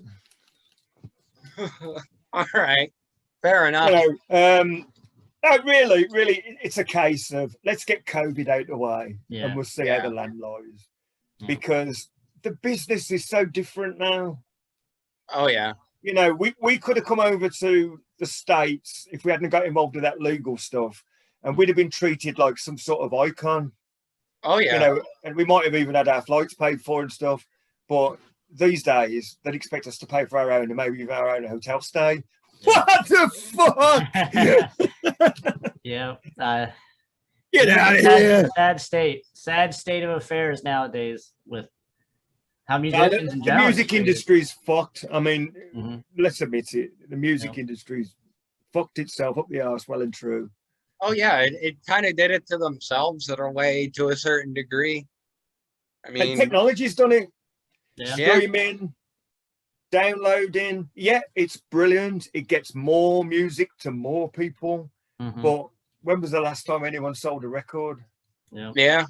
All right. Fair enough. You know, no, really, it's a case of let's get COVID out of the way and we'll see how the land lies. Because the business is so different now. Oh, yeah. You know, we could have come over to the States if we hadn't got involved with that legal stuff, and we'd have been treated like some sort of icon. Oh, yeah. You know, and we might have even had our flights paid for and stuff. But these days, they'd expect us to pay for our own and maybe even our own hotel stay. What the fuck? Yeah. Get out of here. Sad state of affairs nowadays with how Yeah, musicians in the general music get treated. industry's fucked. I mean, let's admit it. The music industry's fucked itself up the arse well and true. Oh, yeah. It kind of did it to themselves in a way to a certain degree. I mean, And technology's done it. Yeah. Streaming, downloading. Yeah, it's brilliant. It gets more music to more people. But when was the last time anyone sold a record? Yeah.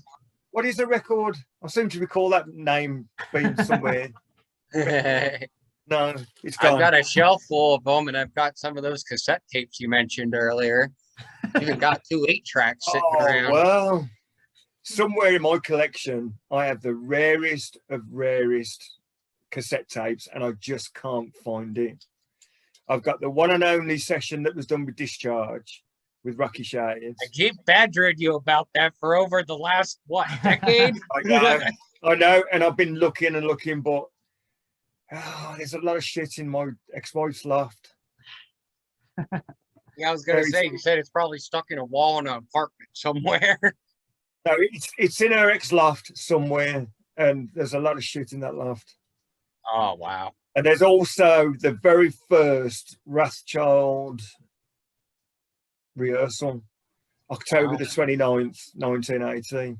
What is a record? I seem to recall that name being somewhere. No, it's gone. I've got a shelf full of them, and I've got some of those cassette tapes you mentioned earlier. Even got 2 8-tracks sitting around. Well, somewhere in my collection, I have the rarest of rarest cassette tapes, and I just can't find it. I've got the one and only session that was done with Discharge with Rocky Shades. I keep badgering you about that for over the last, what, decade? I know, and I've been looking and looking, but there's a lot of shit in my ex-wife's loft. Yeah, I was going to say, you said it's probably stuck in a wall in an apartment somewhere. No, it's in her ex-loft somewhere, and there's a lot of shit in that loft. Oh, wow. And there's also the very first Wrathchild rehearsal, October the 29th, 1918.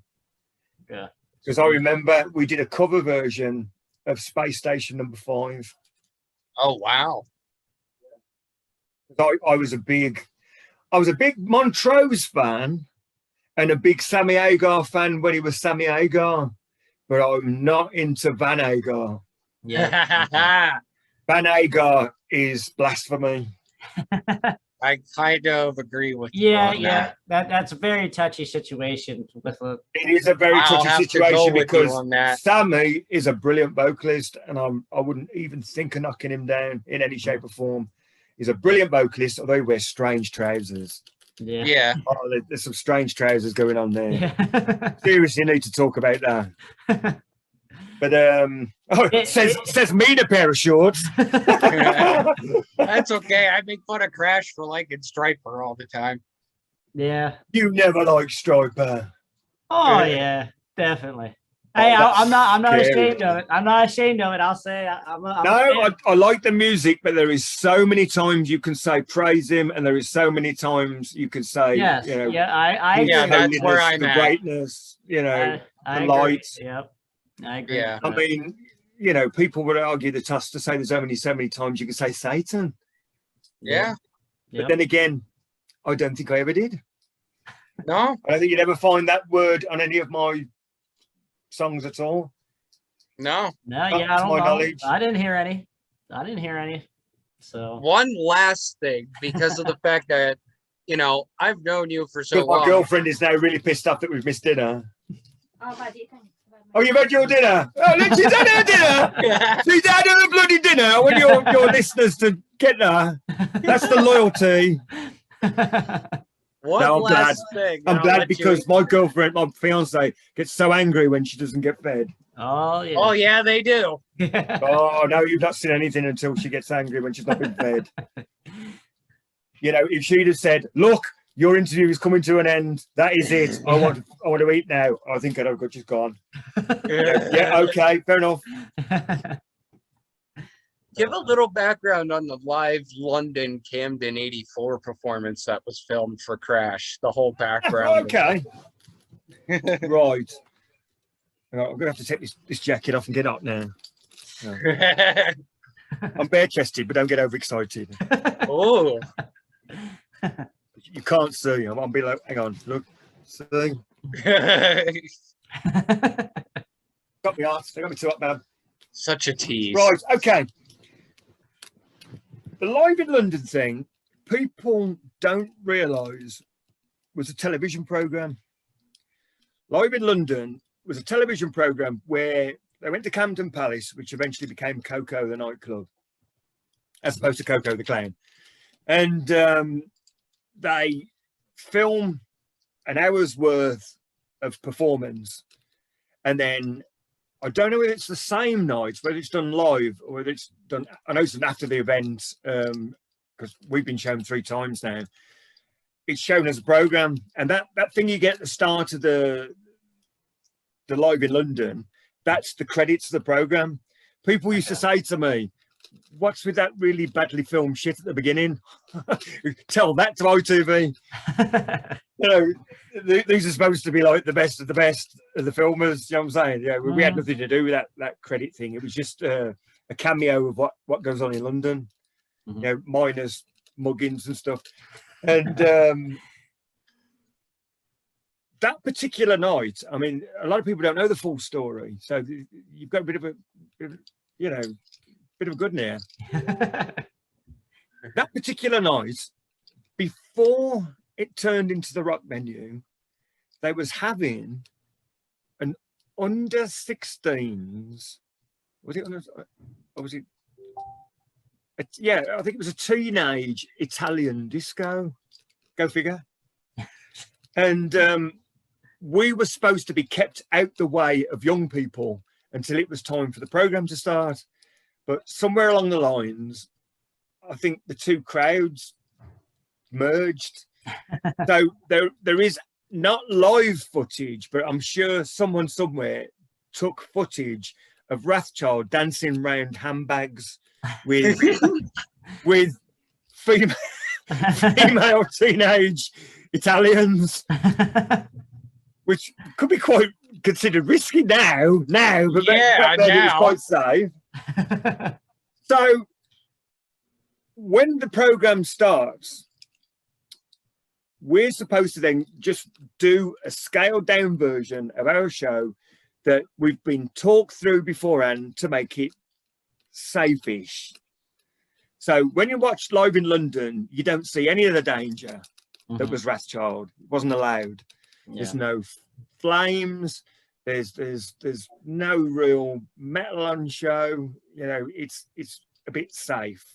Yeah. Because I remember we did a cover version of Space Station Number 5. Oh, wow. I was a big Montrose fan and a big Sammy Hagar fan when he was Sammy Hagar, but I'm not into Van Hagar. Yeah. Van Hagar is blasphemy. I kind of agree with you. Yeah. That's a very touchy situation with a. It is a very I'll touchy have to go situation with you because on that. Sammy is a brilliant vocalist, and I wouldn't even think of knocking him down in any shape or form. He's a brilliant vocalist, although he wears strange trousers. Yeah. Oh, there's some strange trousers going on there. Yeah. Seriously, need to talk about that. But it says me in a pair of shorts. That's okay. I make fun of Krash for liking Striper all the time. Yeah. You never liked Striper. Oh yeah, definitely. Oh, Hey, that's I'm not scary. ashamed of it. I'm not ashamed of it. I'll say I'm a fan. I like the music, but there is so many times you can say praise him, and there is so many times you can say, Yes. you know, I his Yeah, that's where holiness, I'm the at. greatness, you know, I the agree. lights. Yep. I agree. Yeah. I mean, you know, people would argue the task to say there's only so many times you can say Satan. Yeah. But then again, I don't think I ever did. No? I don't think you'd ever find that word on any of my songs at all. No. No, Not yeah, I to don't my know. knowledge. I didn't hear any. So One last thing, because of the fact that, you know, I've known you for so Because my long. girlfriend is now really pissed off that we've missed dinner. Oh, you've had your dinner. Oh, look, she's had her dinner. She's had her bloody dinner. I want your listeners to get her. That's the loyalty. One No, I'm last thing. I'm I'll glad let because you... my girlfriend, my fiance, gets so angry when she doesn't get fed. Oh yeah. Oh yeah, they do. Oh no, you've not seen anything until she gets angry when she's not been fed. You know, if she'd have said, "Look, your interview is coming to an end. That is it. I want to eat now." I think I'd have got just gone. Yeah, okay, fair enough. Give a little background on the live London Camden '84 performance that was filmed for Krash. The whole background. Okay. Right. I'm going to have to take this jacket off and get up now. No. I'm bare-chested, but don't get overexcited. Oh. You can't see. I'm be like, hang on, look, see. Got me arse. They got me too up, man. Such a tease. Right, okay. The Live in London thing, people don't realise was a television programme. Live in London was a television programme where they went to Camden Palace, which eventually became Coco the nightclub, as opposed to Coco the Clown. And they film an hour's worth of performance. And then I don't know if it's the same night, whether it's done live or whether it's done, I know it's done after the event, because we've been shown 3 times now. It's shown as a programme. And that thing you get at the start of the Live in London, that's the credits of the programme. People used to say to me, "What's with that really badly filmed shit at the beginning?" Tell that to ITV. You know, these are supposed to be like the best of the best of the filmers. You know what I'm saying? Yeah, we had nothing to do with that credit thing. It was just a cameo of what goes on in London. You know, miners, muggings and stuff. And that particular night, I mean, a lot of people don't know the full story, so you've got a bit of a good near. That particular night, before it turned into the rock venue, they was having an under 16s. Was it under? Or was it? Yeah, I think it was a teenage Italian disco. Go figure. And we were supposed to be kept out the way of young people until it was time for the program to start. But somewhere along the lines, I think the two crowds merged. So there is not live footage, but I'm sure someone somewhere took footage of Wrathchild dancing around handbags with female teenage Italians, which could be quite considered risky now, but yeah, back then it was quite safe. So when the program starts, we're supposed to then just do a scaled down version of our show that we've been talked through beforehand to make it safe-ish. So when you watch Live in London, you don't see any of the danger that was Wrathchild. It wasn't allowed. There's no flames. There's no real metal on show. You know, it's a bit safe.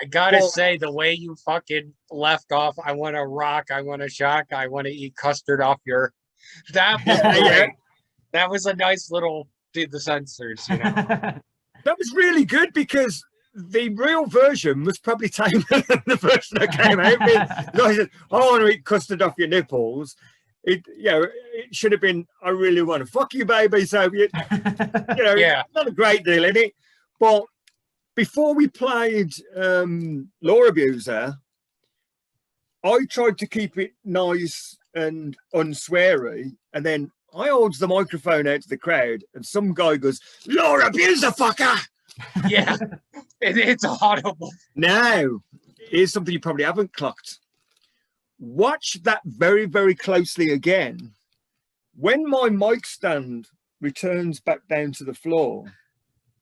I gotta say, the way you fucking left off, I want to rock, I want to shock, I want to eat custard off your. That was great. That was a nice little. Did the censors, you know? That was really good because the real version was probably tamer than the version that came out with. I said, "I want to eat custard off your nipples." It should have been, "I really want to fuck you, baby." So not a great deal in it. But before we played Law Abuser, I tried to keep it nice and unsweary, and then I holds the microphone out to the crowd, and some guy goes, "Law Abuser, fucker!" Yeah, it's audible. Now, here's something you probably haven't clocked. Watch that very, very closely again. When my mic stand returns back down to the floor,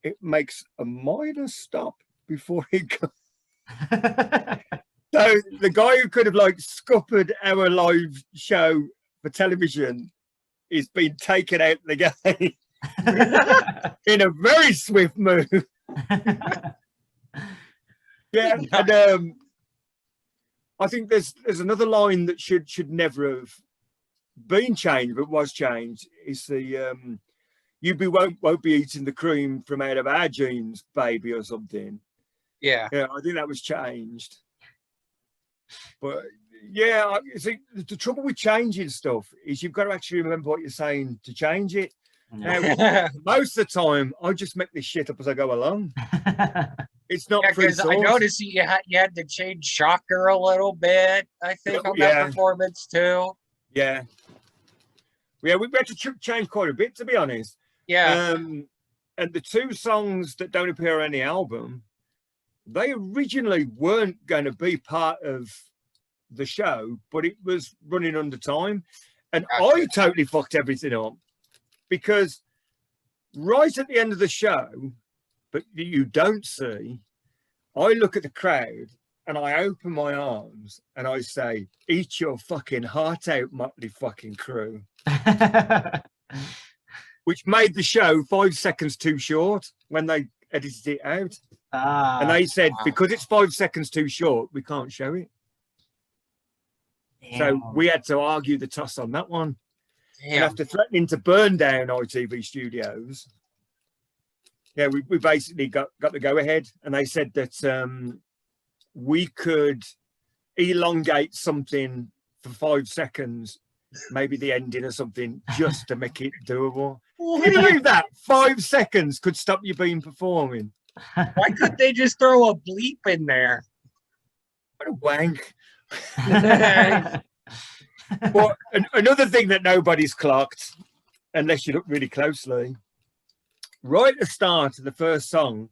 it makes a minor stop before it goes. So the guy who could have scuppered our live show for television he's been taken out of the game in a very swift move. Yeah, and I think there's another line that should never have been changed, but was changed. It's the won't be eating the cream from out of our jeans, baby, or something. Yeah, I think that was changed. But yeah, I think the trouble with changing stuff is you've got to actually remember what you're saying to change it. Now, most of the time, I just make this shit up as I go along. It's not because I noticed you had to change Shocker a little bit, I think, on that performance too. Yeah. Yeah, we had to change quite a bit, to be honest. Yeah. And the two songs that don't appear on the album, they originally weren't going to be part of the show, but it was running under time. And I totally fucked everything up because right at the end of the show, but you don't see, I look at the crowd and I open my arms and I say, eat your fucking heart out, Motley fucking crew. Which made the show 5 seconds too short when they edited it out. And they said, because it's 5 seconds too short, we can't show it. Damn. So we had to argue the toss on that one. Damn. And after threatening to burn down ITV Studios, yeah, we basically got the go-ahead. And they said that we could elongate something for 5 seconds, maybe the ending or something, just to make it doable. Can you believe that? 5 seconds could stop you being performing. Why couldn't they just throw a bleep in there? What a wank. But another thing that nobody's clocked, unless you look really closely, right at the start of the first song,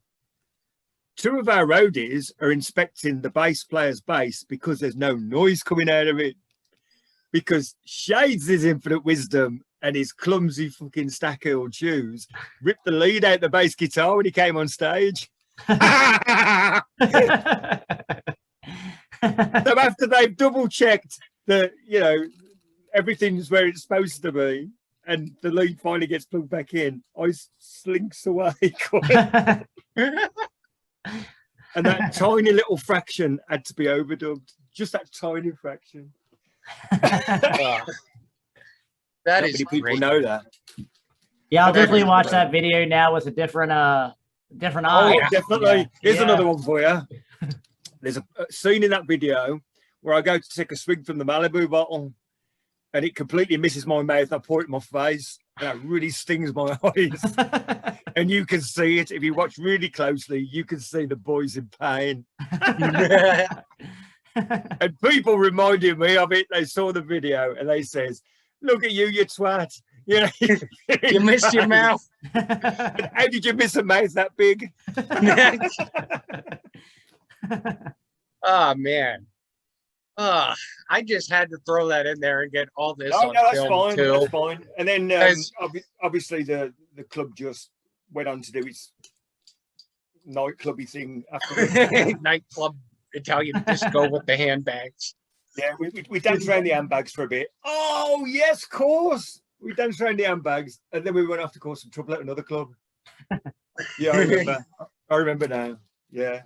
2 of our roadies are inspecting the bass player's bass because there's no noise coming out of it. Because Shades' infinite wisdom and his clumsy fucking stack-heeled shoes ripped the lead out the bass guitar when he came on stage. So after they've double-checked that, everything's where it's supposed to be, and the lead finally gets plugged back in, I slinks away. And that tiny little fraction had to be overdubbed. Just that tiny fraction. That Not is many people great. know that. Yeah, I'll definitely watch that video now with a different eye. Oh, definitely. Here's another one for you. There's a scene in that video where I go to take a swig from the Malibu bottle and it completely misses my mouth. I pour it in my face and it really stings my eyes. And you can see it. If you watch really closely, you can see the boys in pain. And people reminded me of it. They saw the video and they says, look at you twat. You missed your mouth. How did you miss a mouth that big? Oh, man. I just had to throw that in there and get all this on that's film fine. too. That's fine. And then obviously the club just went on to do its nightclubby thing after nightclub Italian disco with the handbags. Yeah, we danced around the handbags for a bit. Oh yes, of course. We danced around the handbags, and then we went off to cause some trouble at another club. Yeah, I remember. I remember now. Yeah,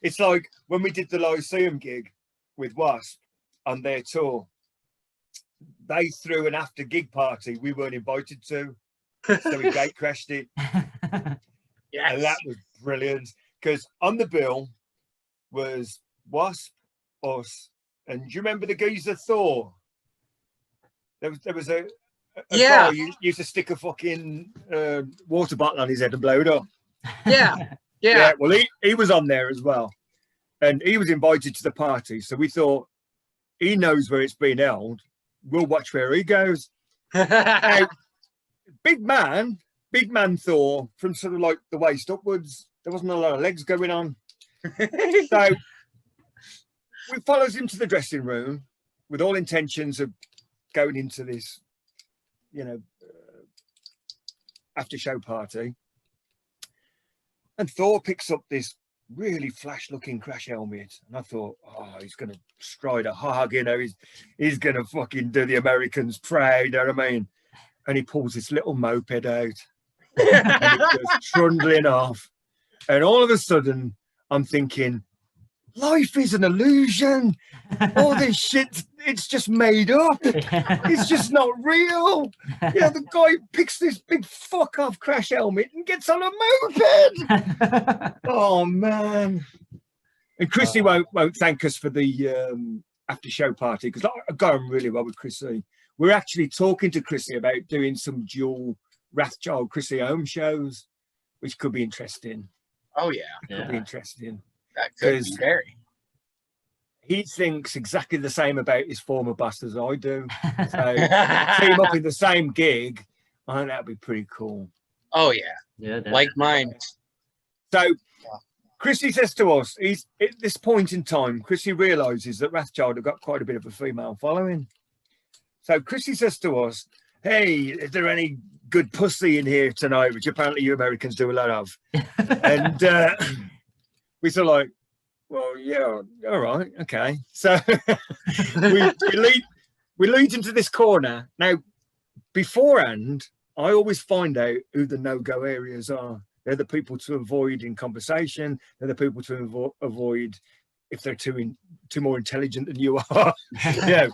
it's like when we did the Lyceum gig with Wasp on their tour. They threw an after gig party we weren't invited to, so we gate crashed it. Yes. And that was brilliant because on the bill was Wasp, us, and do you remember the geezer Thor? There was a guy who used to stick a fucking water bottle on his head and blow it up. Yeah. Well, he was on there as well, and he was invited to the party. So we thought he knows where it's been held. We'll watch where he goes. Now, big man Thor from sort of like the waist upwards. There wasn't a lot of legs going on. So we followed him to the dressing room with all intentions of going into this, after show party. And Thor picks up this really flash looking Krash helmet. And I thought, he's going to stride a hog, he's going to fucking do the Americans proud, you know what I mean? and he pulls this little moped out, and it goes trundling off. And all of a sudden, I'm thinking, life is an illusion. All this shit, it's just made up. It's just not real. You know, the guy picks this big fuck off Krash helmet and gets on a moped. Oh man. And Chrissy won't thank us for the after show party, because I got on really well with Chrissy. We're actually talking to Chrissy about doing some dual Wrathchild Chrissy home shows, which could be interesting. Oh yeah, could be interesting. That could be very. He thinks exactly the same about his former boss as I do. So team up in the same gig, I think that'd be pretty cool. Oh yeah, like mine. So Chrissy says to us, he's at this point in time, Chrissy realizes that Wrathchild have got quite a bit of a female following. So Chrissy says to us, hey, is there any good pussy in here tonight, which apparently you Americans do a lot of? And we sort of like, well, yeah, all right, okay. So we lead into this corner. Now, beforehand, I always find out who the no-go areas are. They're the people to avoid in conversation. They're the people to avoid if they're too more intelligent than you are. Yeah.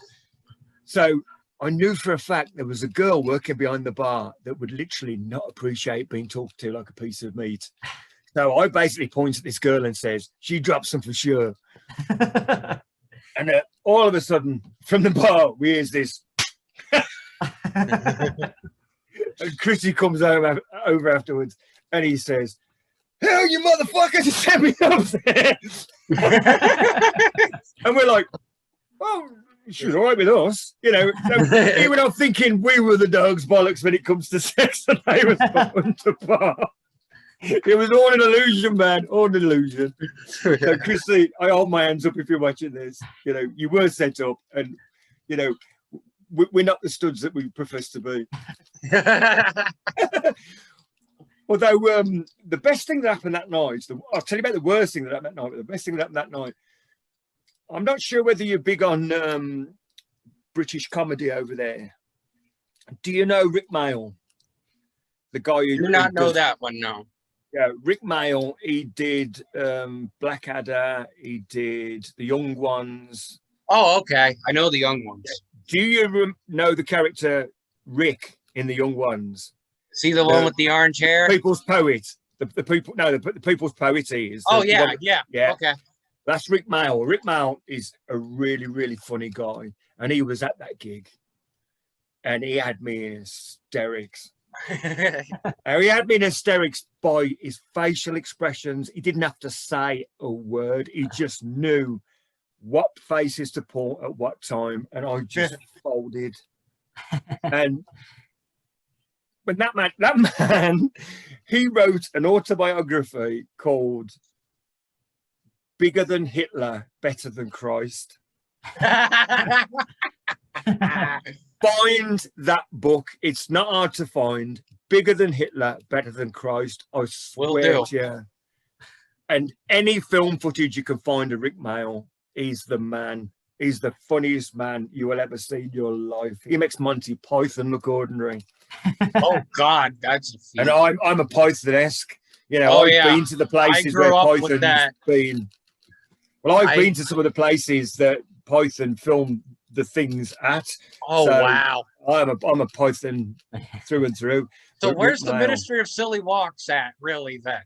So I knew for a fact there was a girl working behind the bar that would literally not appreciate being talked to like a piece of meat. So I basically point at this girl and says, she drops them for sure. And all of a sudden, from the bar, we hear this. And Chrissy comes over afterwards and he says, hell, you motherfucker, just sent me up there. And we're like, oh, she's all right with us, you know. So even I'm thinking we were the dog's bollocks when it comes to sex, and they was on the bar. It was all an illusion, man, all an illusion. So, Chrissy, I hold my hands up if you're watching this. You know, you were set up, and you know, we're not the studs that we profess to be. Although the best thing that happened that night, I'll tell you about the worst thing that happened that night, but the best thing that happened that night, I'm not sure whether you're big on British comedy over there. Do you know Rick Mayall? The guy who... I do not know that one, no. Yeah, Rick Mayall, he did Blackadder, he did The Young Ones. Oh, okay. I know The Young Ones. Do you know the character Rick in The Young Ones? See the one with the orange hair? People's Poet. The People's Poet he is. Oh, yeah. Okay. That's Rick Mayall. Rick Mayall is a really, really funny guy. And he was at that gig. And he had me in hysterics. He had me in hysterics by his facial expressions. He didn't have to say a word. He just knew what faces to pull at what time. And I just folded. And when that man, he wrote an autobiography called Bigger Than Hitler, Better Than Christ. Find that book. It's not hard to find. Bigger Than Hitler, Better Than Christ. I swear to you. And any film footage you can find of Rick Mayall, he's the man. He's the funniest man you will ever see in your life. He makes Monty Python look ordinary. Oh God, that's a feat. And I'm a Python-esque. You know, I've been to the places where Python's been. Well, I've been to some of the places that Python filmed the things at. Oh, so wow. I'm a Python through and through. So where's the Ministry of Silly Walks at, really, then?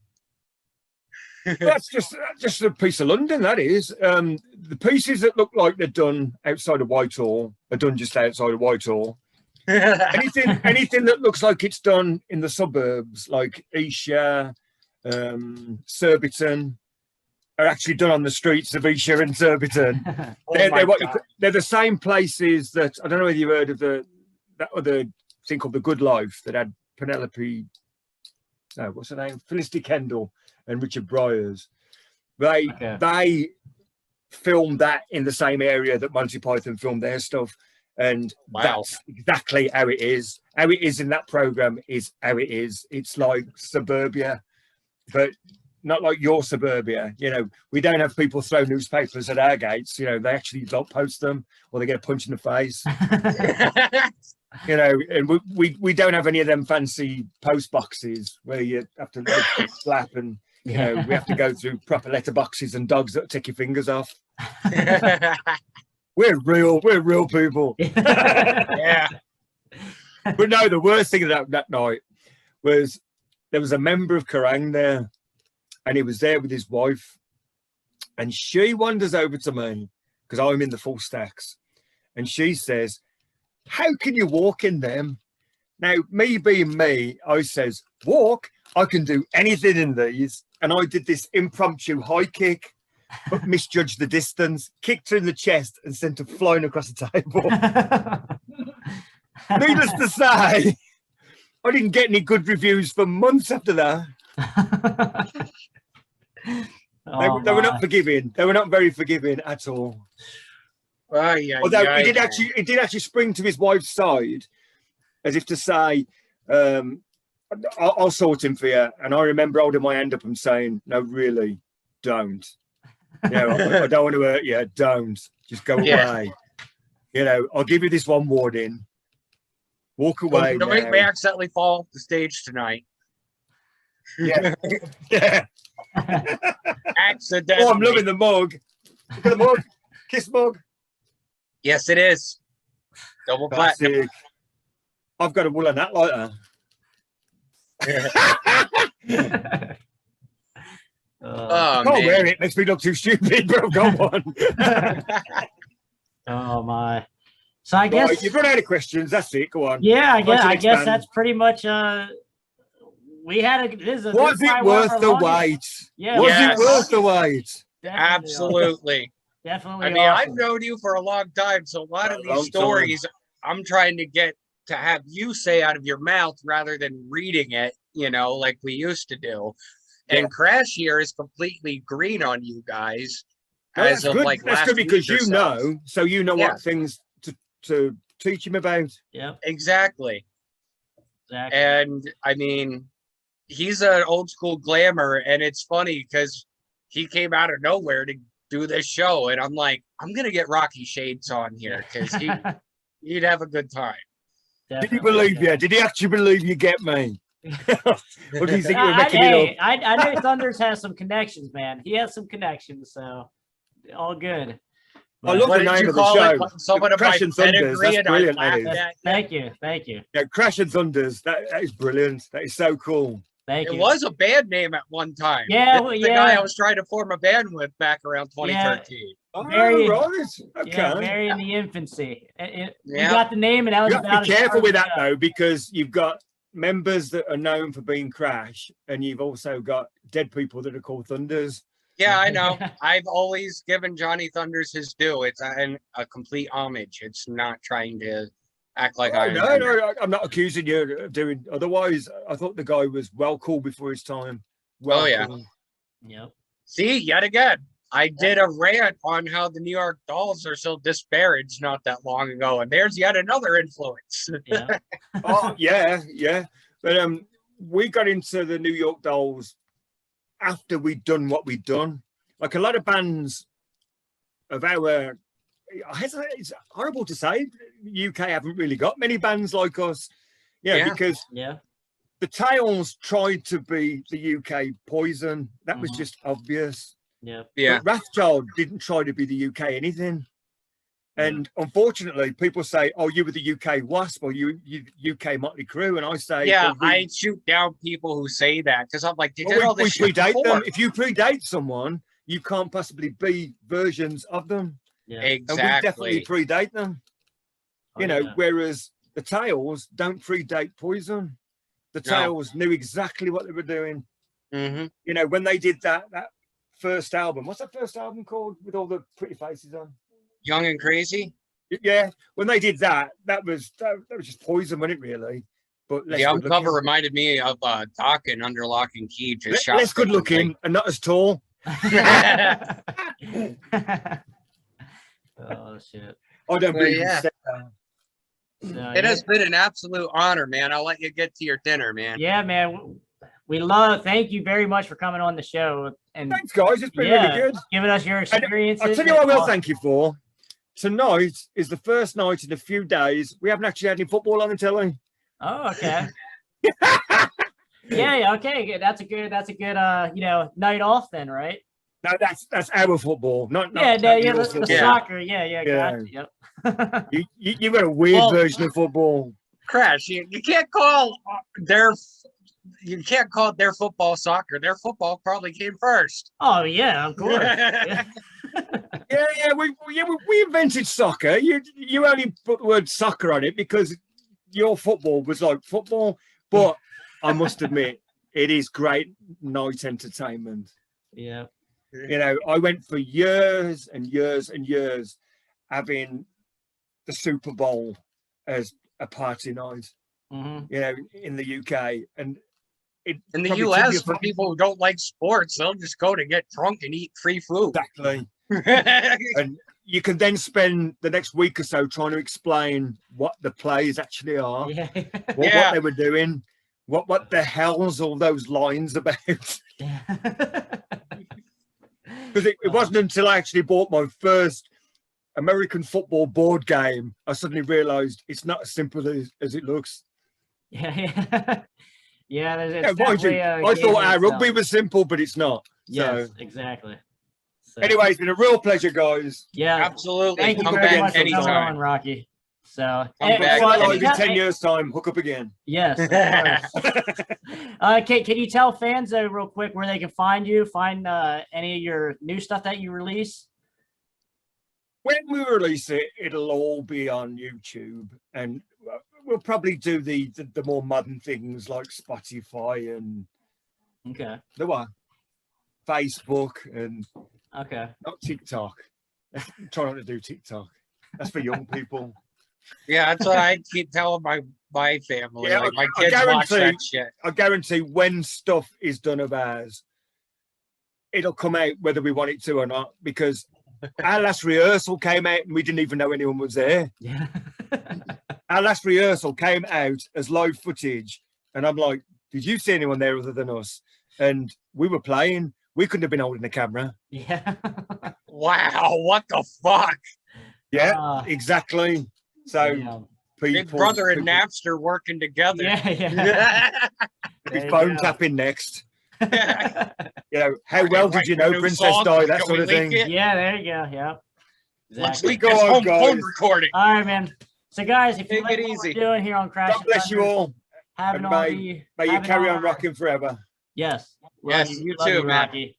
That's just a piece of London, that is. The pieces that look like they're done outside of Whitehall are done just outside of Whitehall. anything that looks like it's done in the suburbs, like Esher, Surbiton, are actually done on the streets of Esher and Surbiton. They're the same places that, I don't know whether you heard of that other thing called The Good Life that had Penelope, no, what's her name? Felicity Kendall and Richard Bryars. They filmed that in the same area that Monty Python filmed their stuff. And that's exactly how it is. How it is in that program is how it is. It's like suburbia, but not like your suburbia. You know, we don't have people throw newspapers at our gates. You know, they actually don't post them or they get a punch in the face. You know, and we don't have any of them fancy post boxes where you have to slap and, you know, we have to go through proper letter boxes and dogs that take your fingers off. We're real people. Yeah. But no, the worst thing that night was there was a member of Kerrang there, and he was there with his wife, and she wanders over to me because I'm in the full stacks, and she says, "How can you walk in them?" Now, me being me, I says, "Walk? I can do anything in these." And I did this impromptu high kick, but misjudged the distance, kicked her in the chest, and sent her flying across the table. Needless to say, I didn't get any good reviews for months after that. They were not forgiving. They were not very forgiving at all. Although he did actually spring to his wife's side, as if to say, I'll sort him for you. And I remember holding my hand up and saying, "No, really, don't. You know, I don't want to hurt you. Don't. Just go away. You know, I'll give you this one warning. Walk away. Don't make me accidentally fall off the stage tonight." Yeah. Yeah. Accidentally. Oh, I'm loving the mug. Look at the mug. Kiss mug. Yes, it is. Double platinum. I've got a woolen hat like that. I can't wear it. Makes me look too stupid, but I've got one. Oh my! So I guess you've run out of questions. That's it. Go on. Yeah, I guess that's pretty much. We had a. Was it worth the wait? Yeah. Was it worth the wait? Absolutely. Definitely. I mean, I've known you for a long time, so a lot of these stories I'm trying to get to have you say out of your mouth rather than reading it, you know, like we used to do. And Krash here is completely green on you guys. Well, that's good. That's good because you know, so you know what things to teach him about. Yeah, exactly. And I mean, he's an old school glamour, and it's funny because he came out of nowhere to do this show, and I'm like, I'm gonna get Rocky Shades on here because he'd have a good time. Definitely. Did he believe you? Did he actually believe you get me? Or do you think you were making it up? I know Thunders has some connections, man. He has some connections, so all good. I love the name of the show. Krash and Thunders. That's brilliant. Thank you. Yeah, Krash and Thunders. That is brilliant. That is so cool. Thank you. It was a band name at one time. Yeah, the guy I was trying to form a band with back around 2013. Oh, very, right. Okay. Yeah, very in the infancy. You got the name, and that was you have to be careful with that though, because you've got members that are known for being Krash, and you've also got dead people that are called Thunders. Yeah, I know. I've always given Johnny Thunders his due. It's a complete homage. It's not trying to act like No, I'm not accusing you of doing otherwise. I thought the guy was well cool before his time. Well, Yep. See, yet again, I did a rant on how the New York Dolls are so disparaged not that long ago, and there's yet another influence. Yeah. Oh, yeah. But we got into the New York Dolls after we'd done what we'd done. Like a lot of bands of our, it's horrible to say, UK haven't really got many bands like us. Because the Tails tried to be the UK Poison. That was just obvious. Yeah. But Wrathchild didn't try to be the UK anything. And unfortunately, people say, "Oh, you were the UK Wasp or you UK Motley Crue," and I say, I shoot down people who say that because I'm like, they did all this we shit predate before. them. If you predate someone, you can't possibly be versions of them. Yeah, exactly. And we definitely predate them. Whereas the Tails don't predate Poison. The Tails knew exactly what they were doing. Mm-hmm. When they did that first album. What's that first album called with all the pretty faces on? Young and Crazy. Yeah, when they did that was just Poison, wasn't it? Really, but the album cover reminded me of Doc and Under Lock and Key. Just less good looking and not as tall. Oh shit! I don't believe it has been an absolute honor, man. I'll let you get to your dinner, man. Yeah, man. Thank you very much for coming on the show. And thanks, guys. It's been really good. Giving us your experiences. I'll tell you what I will thank you for. tonight is the first night in a few days we haven't actually had any football on the telly. Oh, okay. Yeah, okay. That's a good night off then, right? No, that's our football, not Yeah, the football. soccer. Yeah. Gotcha. Yep. You've got a weird version of football. Crash, you can't call their football soccer. Their football probably came first. Oh yeah, of course. Yeah. We invented soccer. You only put the word soccer on it because your football was like football. But I must admit, it is great night entertainment. Yeah. I went for years and years and years having the Super Bowl as a party night. In the UK, and in the US, for people who don't like sports, they'll just go to get drunk and eat free food. Exactly. And you can then spend the next week or so trying to explain what the plays actually are, what they were doing, what the hell's all those lines about. Because it wasn't until I actually bought my first American football board game, I suddenly realized it's not as simple as it looks. Yeah. Mind you, I thought our rugby was simple, but it's not. Yes, exactly. So, anyway, it's been a real pleasure, guys. Yeah, absolutely. Thank you Come very back much anytime, for coming on, Rocky. So, come back in 10 years' time, hook up again. Yes. Can you tell fans real quick where they can find you? Find any of your new stuff that you release? When we release it, it'll all be on YouTube, and we'll probably do the more modern things like Spotify and the what? Facebook and not TikTok. Try not to do TikTok. That's for young people. Yeah, that's what I keep telling my family. Yeah, like my kids watch that shit. I guarantee when stuff is done of ours, it'll come out whether we want it to or not, because our last rehearsal came out and we didn't even know anyone was there. Yeah. Our last rehearsal came out as live footage, and I'm like, did you see anyone there other than us? And we were playing. We couldn't have been holding the camera. Yeah. Wow, what the fuck? Yeah, exactly. So Big Brother and Napster working together. Yeah. Be phone tapping next. How well did you know Princess Di? That sort of thing. Yeah, there you go. Yeah. Let's leak this home recording. All right, man. So, guys, if you Take like it what easy. we're doing here on Krash, God bless you all. May you carry on rocking forever. Yes. Yes, you too, man. Rocky.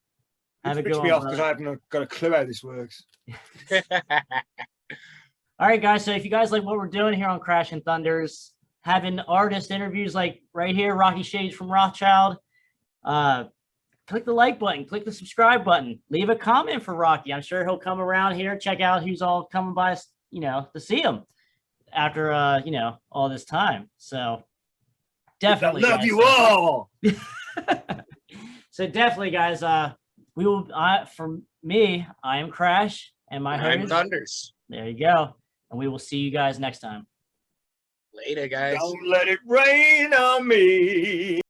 Have a good one. Me off because I haven't got a clue how this works. All right, guys. So if you guys like what we're doing here on Krash and Thunders, having artist interviews like right here, Rocky Shades from Wrathchild, click the like button, click the subscribe button, leave a comment for Rocky. I'm sure he'll come around here, check out who's all coming by, to see him after, all this time. So definitely. I love you all. So definitely, guys, we will, for me, I am Krash and my host. Thunders. There you go. And we will see you guys next time. Later, guys. Don't let it rain on me.